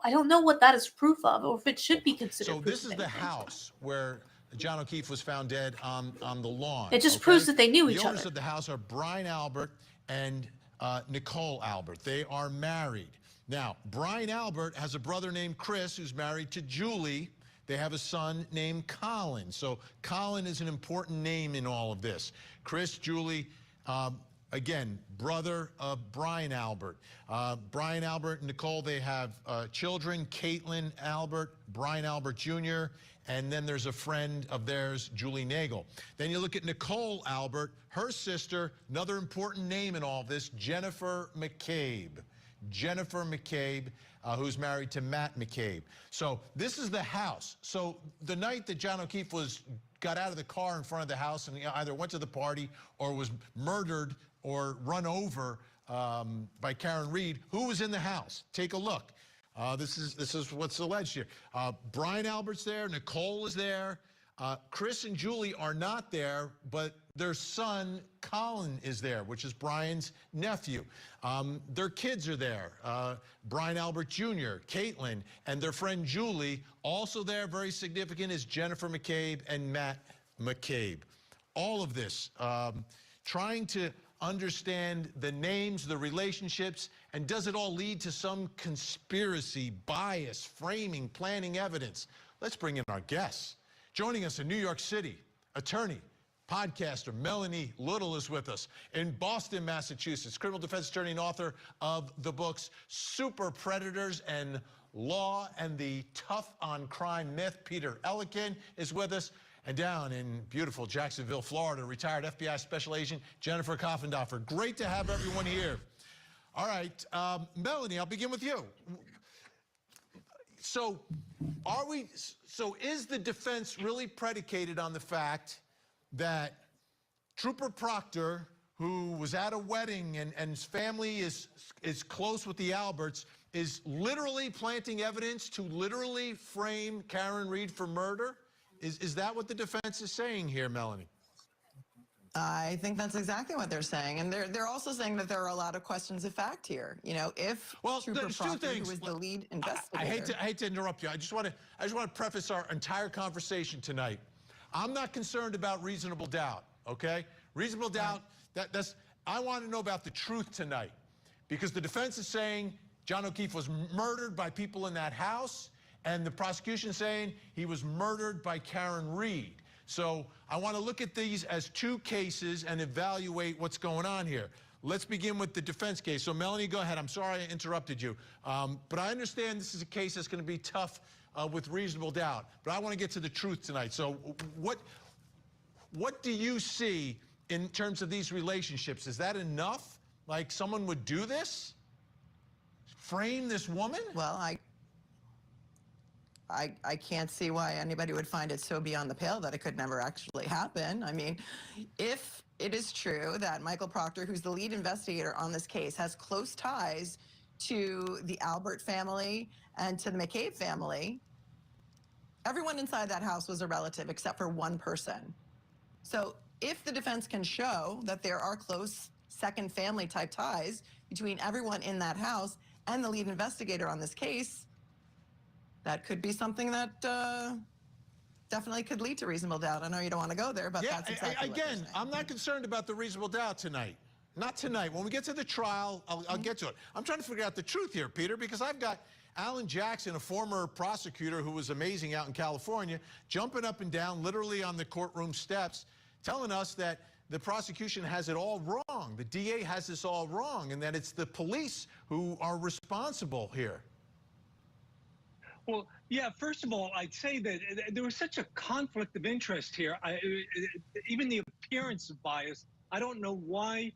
I don't know what that is proof of, or if it should be considered. So proof this of is the anything. house where John O'Keefe was found dead on the lawn. It just okay? proves that they knew each The other. owners of the house are Brian Albert and Nicole Albert. They are married. Now, Brian Albert has a brother named Chris who's married to Julie. They have a son named Colin. So Colin is an important name in all of this. Chris, Julie, again, brother of Brian Albert. Brian Albert and Nicole, they have children, Caitlin Albert, Brian Albert Jr., and then there's a friend of theirs, Julie Nagel. Then you look at Nicole Albert, her sister, another important name in all this, Jennifer McCabe. Jennifer McCabe, who's married to Matt McCabe. So this is the house. So the night that John O'Keefe got out of the car in front of the house and either went to the party or was murdered or run over by Karen Reed, who was in the house? Take a look. This is what's alleged here. Brian Albert's there. Nicole is there. Chris and Julie are not there, but their son, Colin, is there, which is Brian's nephew. Their kids are there. Brian Albert Jr., Caitlin, and their friend Julie. Also there, very significant, is Jennifer McCabe and Matt McCabe. All of this, trying to understand the names, the relationships, and does it all lead to some conspiracy, bias, framing, planning evidence? Let's bring in our guests. Joining us in New York City, attorney, podcaster Melanie Little is with us. In Boston, Massachusetts, criminal defense attorney and author of the books Super Predators and Law and the Tough on Crime Myth, Peter Ellikin is with us. And down in beautiful Jacksonville, Florida, retired FBI Special Agent Jennifer Koffendorfer. Great to have everyone here. All right, Melanie, I'll begin with you. So is the defense really predicated on the fact that Trooper Proctor, who was at a wedding and his family is close with the Alberts, is literally planting evidence to literally frame Karen Reed for murder? Is that what the defense is saying here, Melanie? I think that's exactly what they're saying, and they're also saying that there are a lot of questions of fact here. You know, if Trooper Proctor, who was the lead investigator, I hate to interrupt you. I just want to preface our entire conversation tonight. I'm not concerned about reasonable doubt. Okay, reasonable doubt. That's. I want to know about the truth tonight, because the defense is saying John O'Keefe was murdered by people in that house, and the prosecution saying he was murdered by Karen Reed. So I want to look at these as two cases and evaluate what's going on here. Let's begin with the defense case. So Melanie, go ahead. I'm sorry I interrupted you. But I understand this is a case that's going to be tough with reasonable doubt. But I want to get to the truth tonight. So what do you see in terms of these relationships? Is that enough? Like someone would do this? Frame this woman? well, I can't see why anybody would find it so beyond the pale that it could never actually happen. I mean, if it is true that Michael Proctor, who's the lead investigator on this case, has close ties to the Albert family and to the McCabe family, everyone inside that house was a relative except for one person. So if the defense can show that there are close second family type ties between everyone in that house and the lead investigator on this case, that could be something that definitely could lead to reasonable doubt. I know you don't want to go there, but that's exactly what they're saying. I'm not concerned about the reasonable doubt tonight. Not tonight. When we get to the trial, I'll get to it. I'm trying to figure out the truth here, Peter, because I've got Alan Jackson, a former prosecutor who was amazing out in California, jumping up and down literally on the courtroom steps, telling us that the prosecution has it all wrong. The DA has this all wrong, and that it's the police who are responsible here. Well, yeah, first of all, I'd say that there was such a conflict of interest here. Even the appearance of bias, I don't know why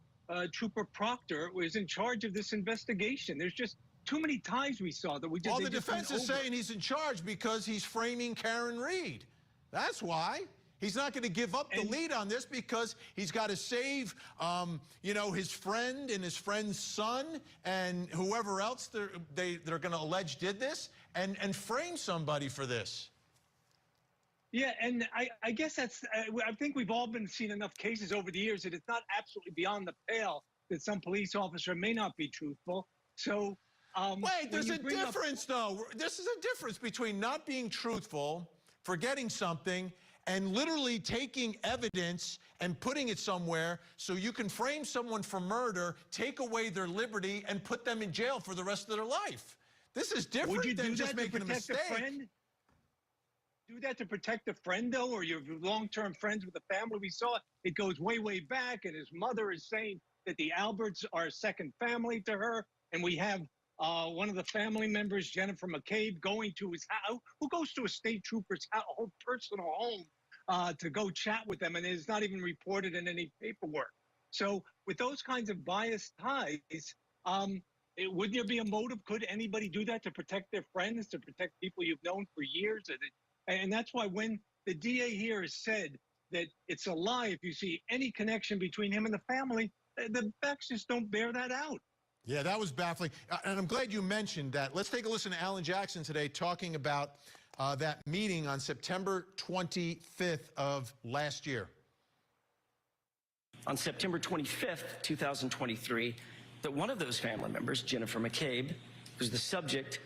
Trooper Proctor was in charge of this investigation. There's just too many ties we saw that we just... Well, the defense is saying he's in charge because he's framing Karen Reed. That's why. He's not going to give up the lead on this because he's got to save, his friend and his friend's son and whoever else they're going to allege did this and frame somebody for this. Yeah, and I guess that's, I think we've all been seeing enough cases over the years that it's not absolutely beyond the pale that some police officer may not be truthful. So, wait, there's a difference, though. This is a difference between not being truthful, forgetting something, and literally taking evidence and putting it somewhere so you can frame someone for murder, take away their liberty, and put them in jail for the rest of their life. This is different than just making a mistake. Do that to protect a friend, though, or your long-term friends with the family? We saw it goes way, way back, and his mother is saying that the Alberts are a second family to her, and we have one of the family members, Jennifer McCabe, going to his house. Who goes to a state trooper's whole personal home to go chat with them, and it's not even reported in any paperwork? So with those kinds of biased ties, would there be a motive? Could anybody do that to protect their friends, to protect people you've known for years? And that's why when the DA here has said that it's a lie if you see any connection between him and the family, the facts just don't bear that out. Yeah, that was baffling. And I'm glad you mentioned that. Let's take a listen to Alan Jackson today talking about that meeting on September 25th of last year. On September 25th, 2023, that one of those family members, Jennifer McCabe, was the subject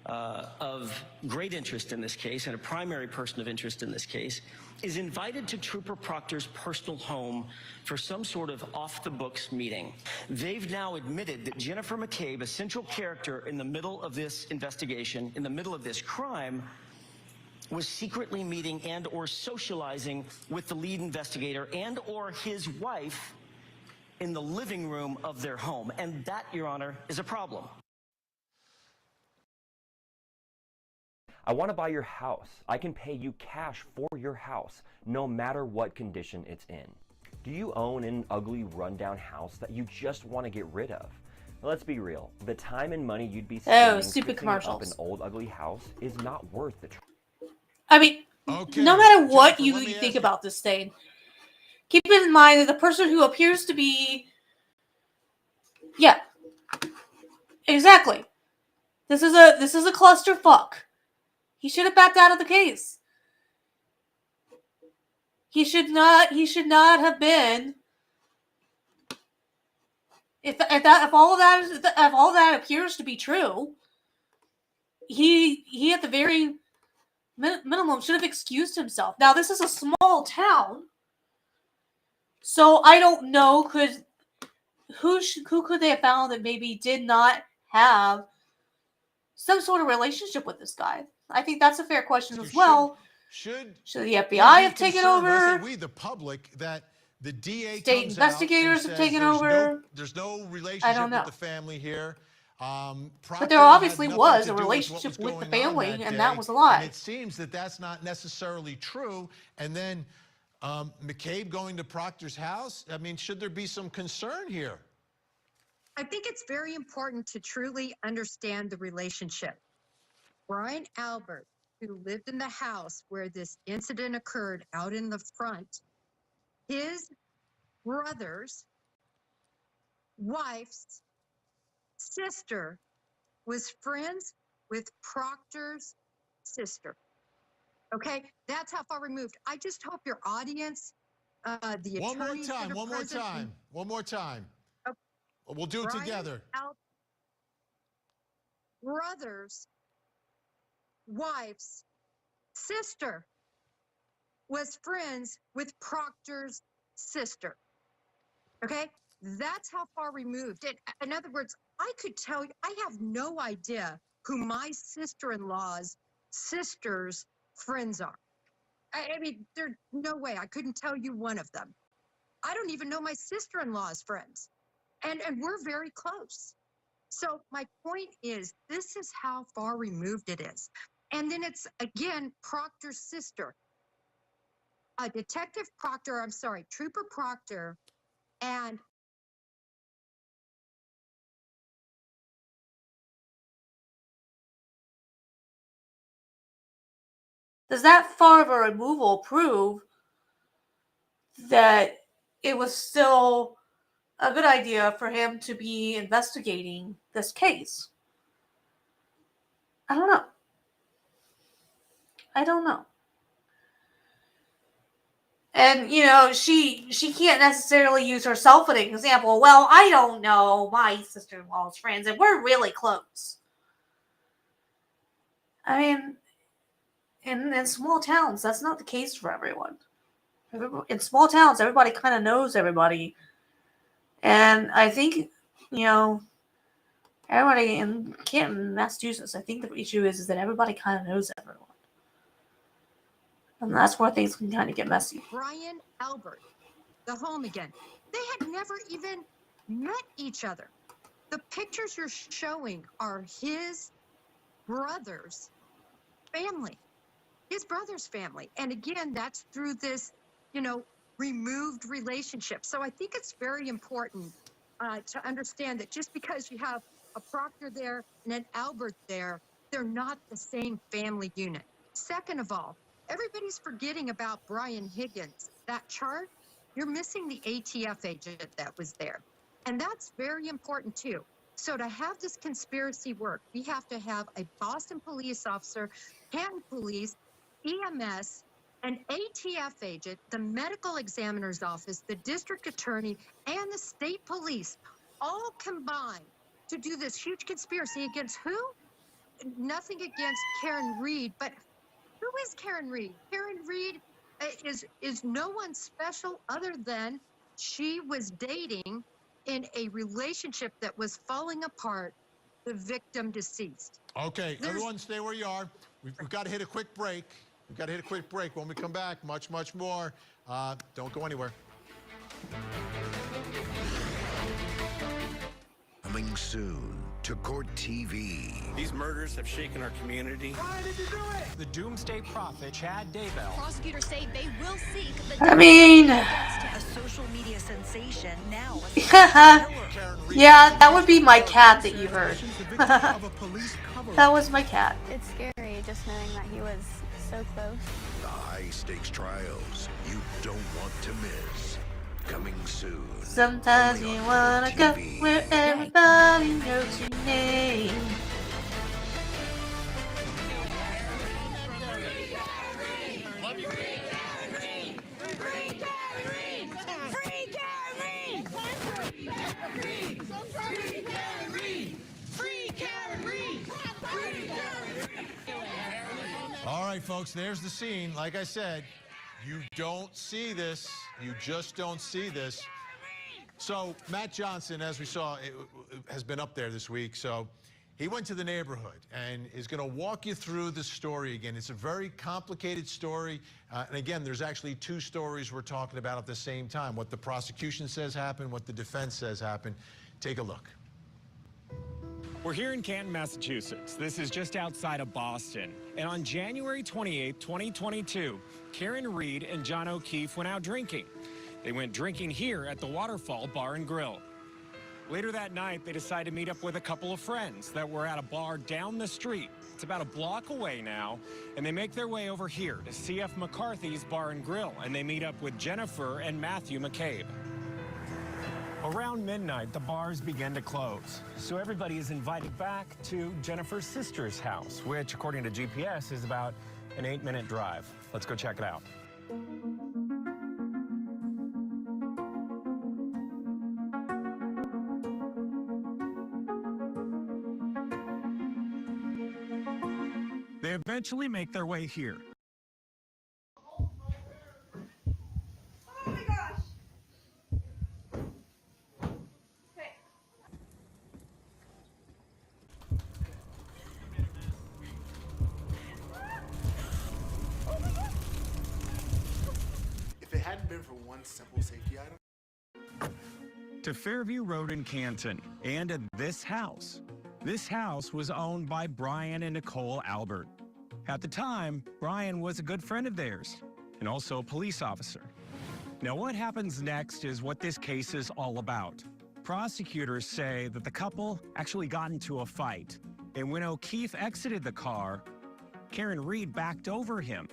of great interest in this case and a primary person of interest in this case, is invited to Trooper Proctor's personal home for some sort of off-the-books meeting. They've now admitted that Jennifer McCabe, a central character in the middle of this investigation, in the middle of this crime, was secretly meeting and or socializing with the lead investigator and or his wife in the living room of their home. And that, Your Honor, is a problem. I want to buy your house. I can pay you cash for your house, no matter what condition it's in. Do you own an ugly, rundown house that you just want to get rid of? Let's be real. The time and money you'd be spending fixing up an old, ugly house is not worth the trouble. I mean, no matter what you think about this thing, keep in mind that the person who appears to be... Yeah. Exactly. This is a clusterfuck. He should have backed out of the case. He should not have been. If all of that appears to be true, he at the very minimum should have excused himself. Now, this is a small town, so I don't know who could they have found that maybe did not have some sort of relationship with this guy. I think that's a fair question as well. Should the FBI have taken over? We, the public, that the DA state comes investigators out and have says taken over. There's no relationship with the family here. But there obviously was a relationship with the family, and that was a lie. And it seems that that's not necessarily true. And then McCabe going to Proctor's house. I mean, should there be some concern here? I think it's very important to truly understand the relationship. Brian Albert, who lived in the house where this incident occurred out in the front, his brother's wife's sister was friends with Proctor's sister. Okay, that's how far removed. I just hope your audience, the attorneys that are present. One more time. Okay. We'll do it together. Brother's wife's sister was friends with Proctor's sister. Okay, that's how far removed. In other words, I could tell you, I have no idea who my sister-in-law's sister's friends are. I mean, there's no way. I couldn't tell you one of them. I don't even know my sister-in-law's friends. And we're very close. So my point is, this is how far removed it is. And then it's, again, Proctor's sister. Trooper Proctor and does that far of a removal prove that it was still a good idea for him to be investigating this case. I don't know. I don't know. And, you know, she can't necessarily use herself as an example. Well, I don't know. My sister-in-law's friends, and we're really close. I mean, in small towns, that's not the case for everyone. In small towns, everybody kind of knows everybody. And I think, you know, everybody in Canton, Massachusetts, I think the issue is that everybody kind of knows everyone. And that's where things can kind of get messy. Brian Albert, the home again. They had never even met each other. The pictures you're showing are his brother's family. His brother's family. And again, that's through this, you know, removed relationship. So I think it's very important to understand that just because you have a Proctor there and an Albert there, they're not the same family unit. Second of all, everybody's forgetting about Brian Higgins. That chart, you're missing the ATF agent that was there. And that's very important too. So to have this conspiracy work, we have to have a Boston police officer, Canton police, EMS, an ATF agent, the medical examiner's office, the district attorney, and the state police all combined to do this huge conspiracy against who? Nothing against Karen Reed, but who is Karen Reed? Karen Reed is no one special other than she was dating in a relationship that was falling apart the victim deceased. Okay, everyone stay where you are. We've got to hit a quick break. We've got to hit a quick break. When we come back, much more. Don't go anywhere. Coming soon to Court TV. These murders have shaken our community. Why did you do it? The doomsday prophet, Chad Daybell. Prosecutors say they will seek the I mean, a social media sensation now. Yeah, that would be my cat that you heard. That was my cat. It's scary just knowing that he was so close. The high-stakes trials you don't want to miss. Coming soon. Sometimes you wanna go where everybody knows your name. All right, folks, there's the scene. Like I said, you don't see this. You just don't see this. So Matt Johnson, as we saw, has been up there this week. So he went to the neighborhood and is going to walk you through the story again. It's a very complicated story. And again, there's actually two stories we're talking about at the same time. What the prosecution says happened, what the defense says happened. Take a look. We're here in Canton, Massachusetts. This is just outside of Boston. And on January 28, 2022, Karen Reed and John O'Keefe went out drinking. They went drinking here at the Waterfall Bar and Grill. Later that night, they decided to meet up with a couple of friends that were at a bar down the street. It's about a block away now, and they make their way over here to C.F. McCarthy's Bar and Grill, and they meet up with Jennifer and Matthew McCabe. Around midnight, the bars began to close, so everybody is invited back to Jennifer's sister's house, which, according to GPS, is about an 8-minute drive. Let's go check it out. They eventually make their way here. If it hadn't been for one simple safety item. To Fairview Road in Canton, and at this house. This house was owned by Brian and Nicole Albert. At the time, Brian was a good friend of theirs, and also a police officer. Now, what happens next is what this case is all about. Prosecutors say that the couple actually got into a fight, and when O'Keefe exited the car, Karen Reed backed over him.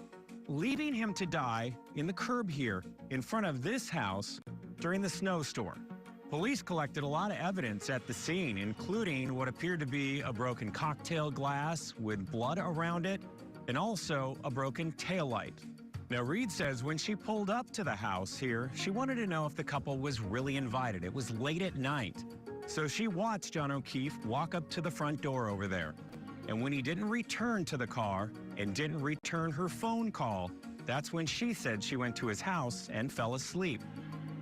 leaving him to die in the curb here in front of this house during the snowstorm. Police collected a lot of evidence at the scene, including what appeared to be a broken cocktail glass with blood around it, and also a broken taillight. Now, Reed says when she pulled up to the house here, she wanted to know if the couple was really invited. It was late at night. So she watched John O'Keefe walk up to the front door over there. And when he didn't return to the car and didn't return her phone call, that's when she said she went to his house and fell asleep.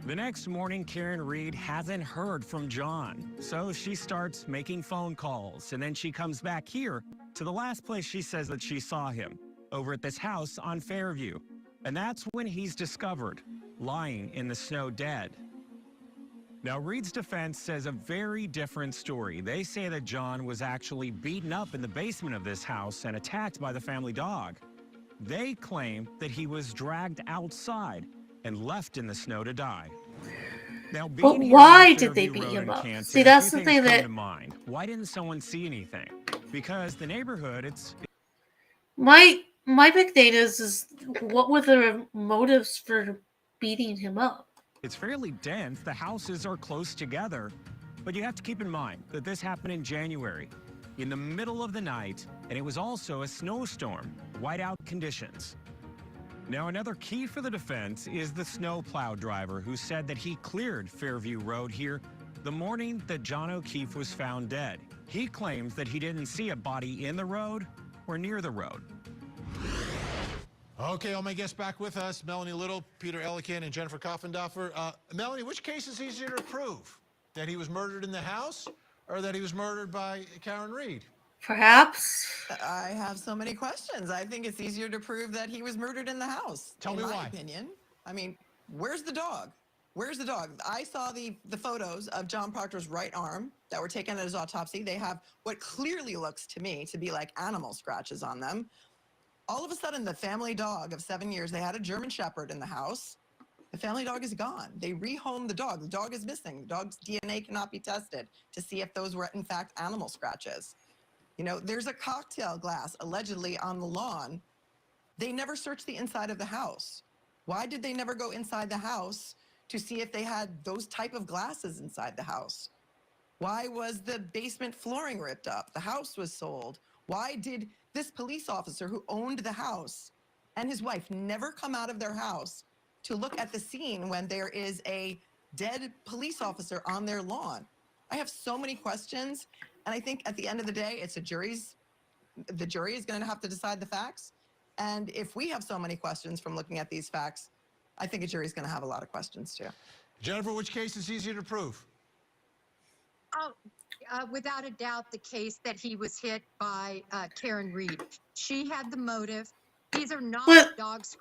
The next morning, Karen Reed hasn't heard from John, so she starts making phone calls, and then she comes back here to the last place she says that she saw him, over at this house on Fairview. And that's when he's discovered, lying in the snow dead. Now, Reed's defense says a very different story. They say that John was actually beaten up in the basement of this house and attacked by the family dog. They claim that he was dragged outside and left in the snow to die. Now, But being why did they beat him up? See, that's the thing that... mind. Why didn't someone see anything? Because the neighborhood, it's... My big thing is what were the motives for beating him up? It's fairly dense. The houses are close together. But you have to keep in mind that this happened in January, in the middle of the night, and it was also a snowstorm, whiteout conditions. Now, another key for the defense is the snowplow driver who said that he cleared Fairview Road here the morning that John O'Keefe was found dead. He claims that he didn't see a body in the road or near the road. Okay, all my guests back with us, Melanie Little, Peter Ellican, and Jennifer Koffendorfer. Melanie, which case is easier to prove? That he was murdered in the house or that he was murdered by Karen Reed? Perhaps. I have so many questions. I think it's easier to prove that he was murdered in the house. Tell me why. In my opinion. I mean, where's the dog? Where's the dog? I saw the photos of John Proctor's right arm that were taken at his autopsy. They have what clearly looks to me to be like animal scratches on them. All of a sudden, the family dog of 7 years, they had a German Shepherd in the house. The family dog is gone. They rehomed the dog. The dog is missing. The dog's DNA cannot be tested to see if those were, in fact, animal scratches. You know, there's a cocktail glass allegedly on the lawn. They never searched the inside of the house. Why did they never go inside the house to see if they had those type of glasses inside the house? Why was the basement flooring ripped up? The house was sold. Why did this police officer who owned the house and his wife never come out of their house to look at the scene when there is a dead police officer on their lawn? I have so many questions, and I think at the end of the day, the jury is going to have to decide the facts. And if we have so many questions from looking at these facts, I think a jury is going to have a lot of questions too. Jennifer, which case is easier to prove? Oh, without a doubt, the case that he was hit by Karen Reed. She had the motive. These are not dogs.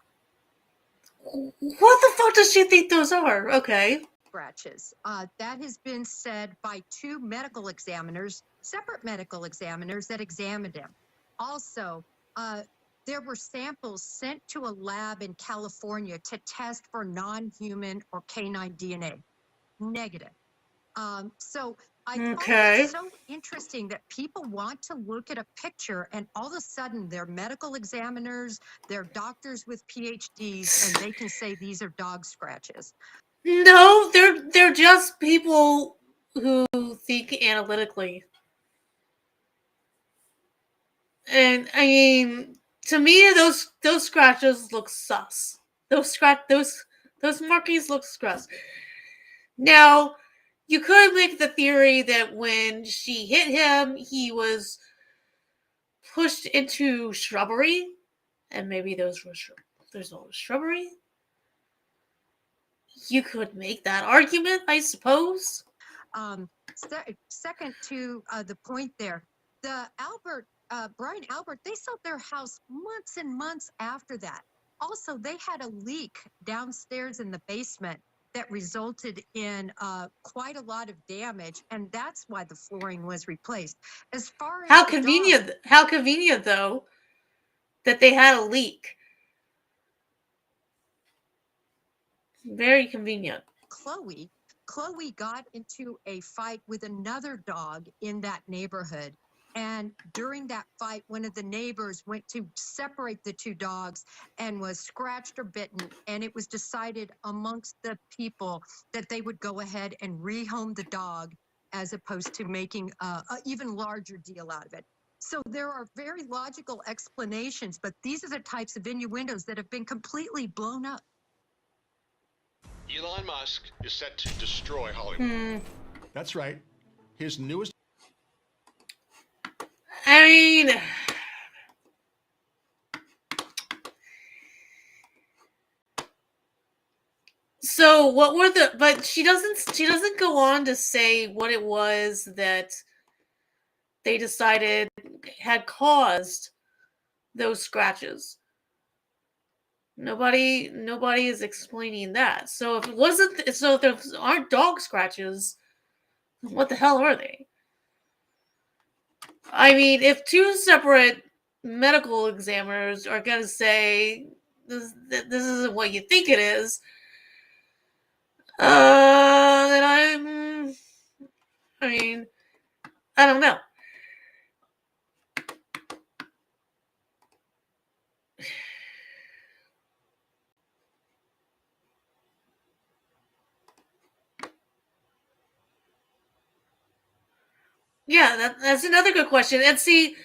What the fuck does she think those are? Okay. Scratches. That has been said by two medical examiners, separate medical examiners that examined him. Also, there were samples sent to a lab in California to test for non-human or canine DNA. Negative. So I find it so interesting that people want to look at a picture and all of a sudden they're medical examiners, they're doctors with PhDs, and they can say these are dog scratches. No, they're just people who think analytically. And I mean, to me, those scratches look sus. Those markings look sus. Now, you could make the theory that when she hit him, he was pushed into shrubbery, and maybe there's no shrubbery. You could make that argument, I suppose. Second to the point there, the Brian Albert, they sold their house months and months after that. Also, they had a leak downstairs in the basement that resulted in quite a lot of damage, and that's why the flooring was replaced. As far as how convenient though that they had a leak. Very convenient. Chloe got into a fight with another dog in that neighborhood, And during that fight, one of the neighbors went to separate the two dogs and was scratched or bitten. And it was decided amongst the people that they would go ahead and rehome the dog as opposed to making an even larger deal out of it. So there are very logical explanations, but these are the types of innuendos that have been completely blown up. Elon Musk is set to destroy Hollywood. That's right. His newest. I mean, so what were the? But she doesn't go on to say what it was that they decided had caused those scratches. Nobody is explaining that. So if it wasn't, so if there aren't dog scratches, what the hell are they? I mean, if two separate medical examiners are going to say this isn't what you think it is, then I mean, I don't know. Yeah, that's another good question. And see,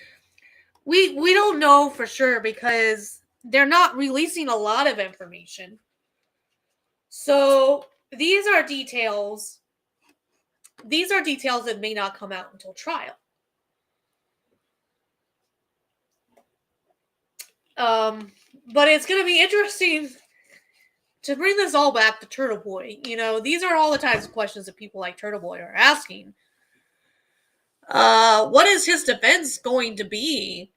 we don't know for sure because they're not releasing a lot of information. So these are details. These are details that may not come out until trial. But it's going to be interesting to bring this all back to Turtle Boy. You know, these are all the types of questions that people like Turtle Boy are asking. What is his defense going to be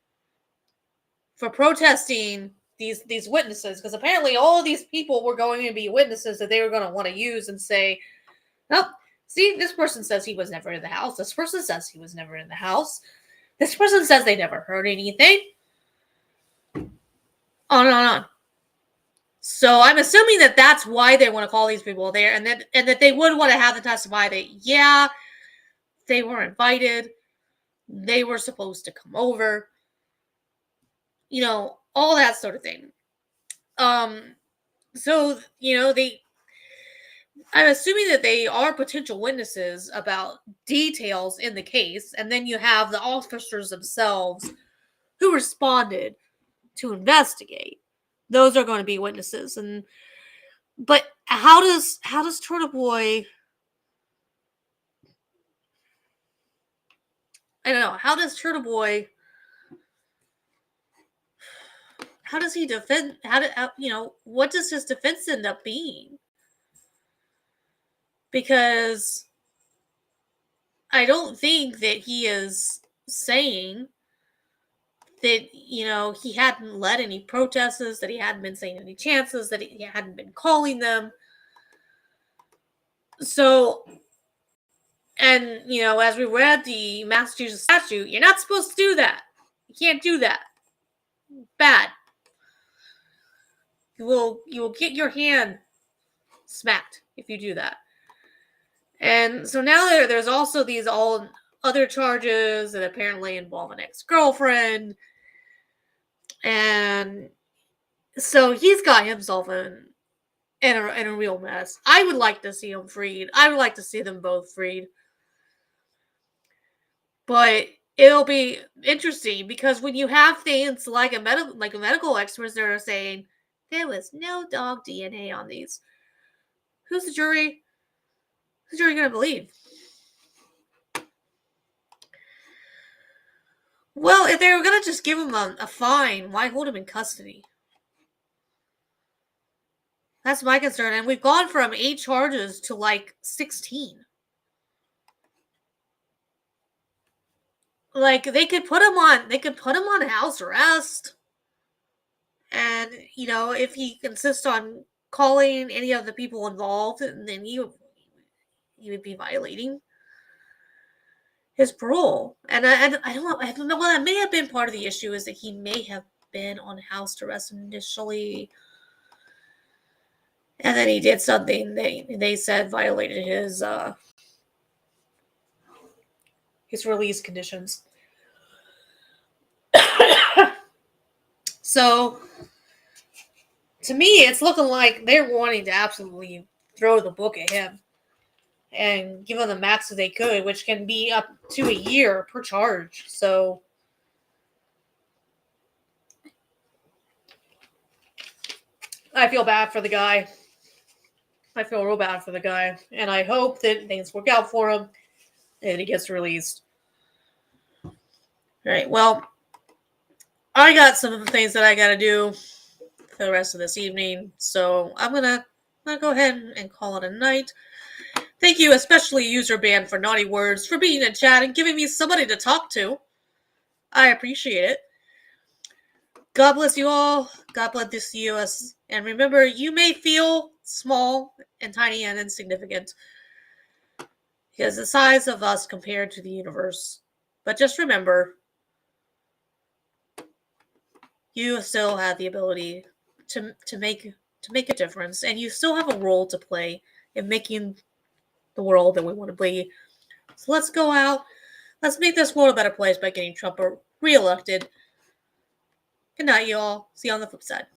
for protesting these witnesses? Because apparently all of these people were going to be witnesses that they were going to want to use and say, "Oh, see, this person says he was never in the house. This person says he was never in the house. This person says they never heard anything." On and on. So I'm assuming that that's why they want to call these people there, and that they would want to have them testify that yeah, they were invited, they were supposed to come over, you know, all that sort of thing. So you know, I'm assuming that they are potential witnesses about details in the case, and then you have the officers themselves who responded to investigate. Those are going to be witnesses, but how does Turtle Boy? I don't know. How does Turtle Boy? How does he defend? What does his defense end up being? Because I don't think that he is saying that, you know, he hadn't led any protests, that he hadn't been saying any chances, that he hadn't been calling them. So, and, you know, as we read the Massachusetts statute, you're not supposed to do that. You can't do that. Bad. You will get your hand smacked if you do that. And so now there's also these all other charges that apparently involve an ex-girlfriend. And so he's got himself in a real mess. I would like to see him freed. I would like to see them both freed. But it'll be interesting because when you have things like a medical experts that are saying there was no dog DNA on these, who's the jury? Who's the jury gonna believe? Well, if they were gonna just give him a fine, why hold him in custody? That's my concern. And we've gone from 8 charges to like 16. Like they could put him on house arrest. And, you know, if he insists on calling any of the people involved, then he would be violating his parole. And I don't know. Well, that may have been part of the issue is that he may have been on house arrest initially, and then he did something they said violated his release conditions. So, to me, it's looking like they're wanting to absolutely throw the book at him and give him the max that they could, which can be up to a year per charge. So, I feel bad for the guy. I feel real bad for the guy. And I hope that things work out for him and he gets released. All right, well, I got some of the things that I got to do for the rest of this evening. So, I'm going to go ahead and call it a night. Thank you, especially User Band, for naughty words, for being in chat and giving me somebody to talk to. I appreciate it. God bless you all. God bless the US. And remember, you may feel small and tiny and insignificant because the size of us compared to the universe. But just remember, you still have the ability to make a difference, and you still have a role to play in making the world that we want to be. So let's go out. Let's make this world a better place by getting Trump reelected. Good night, y'all. See you on the flip side.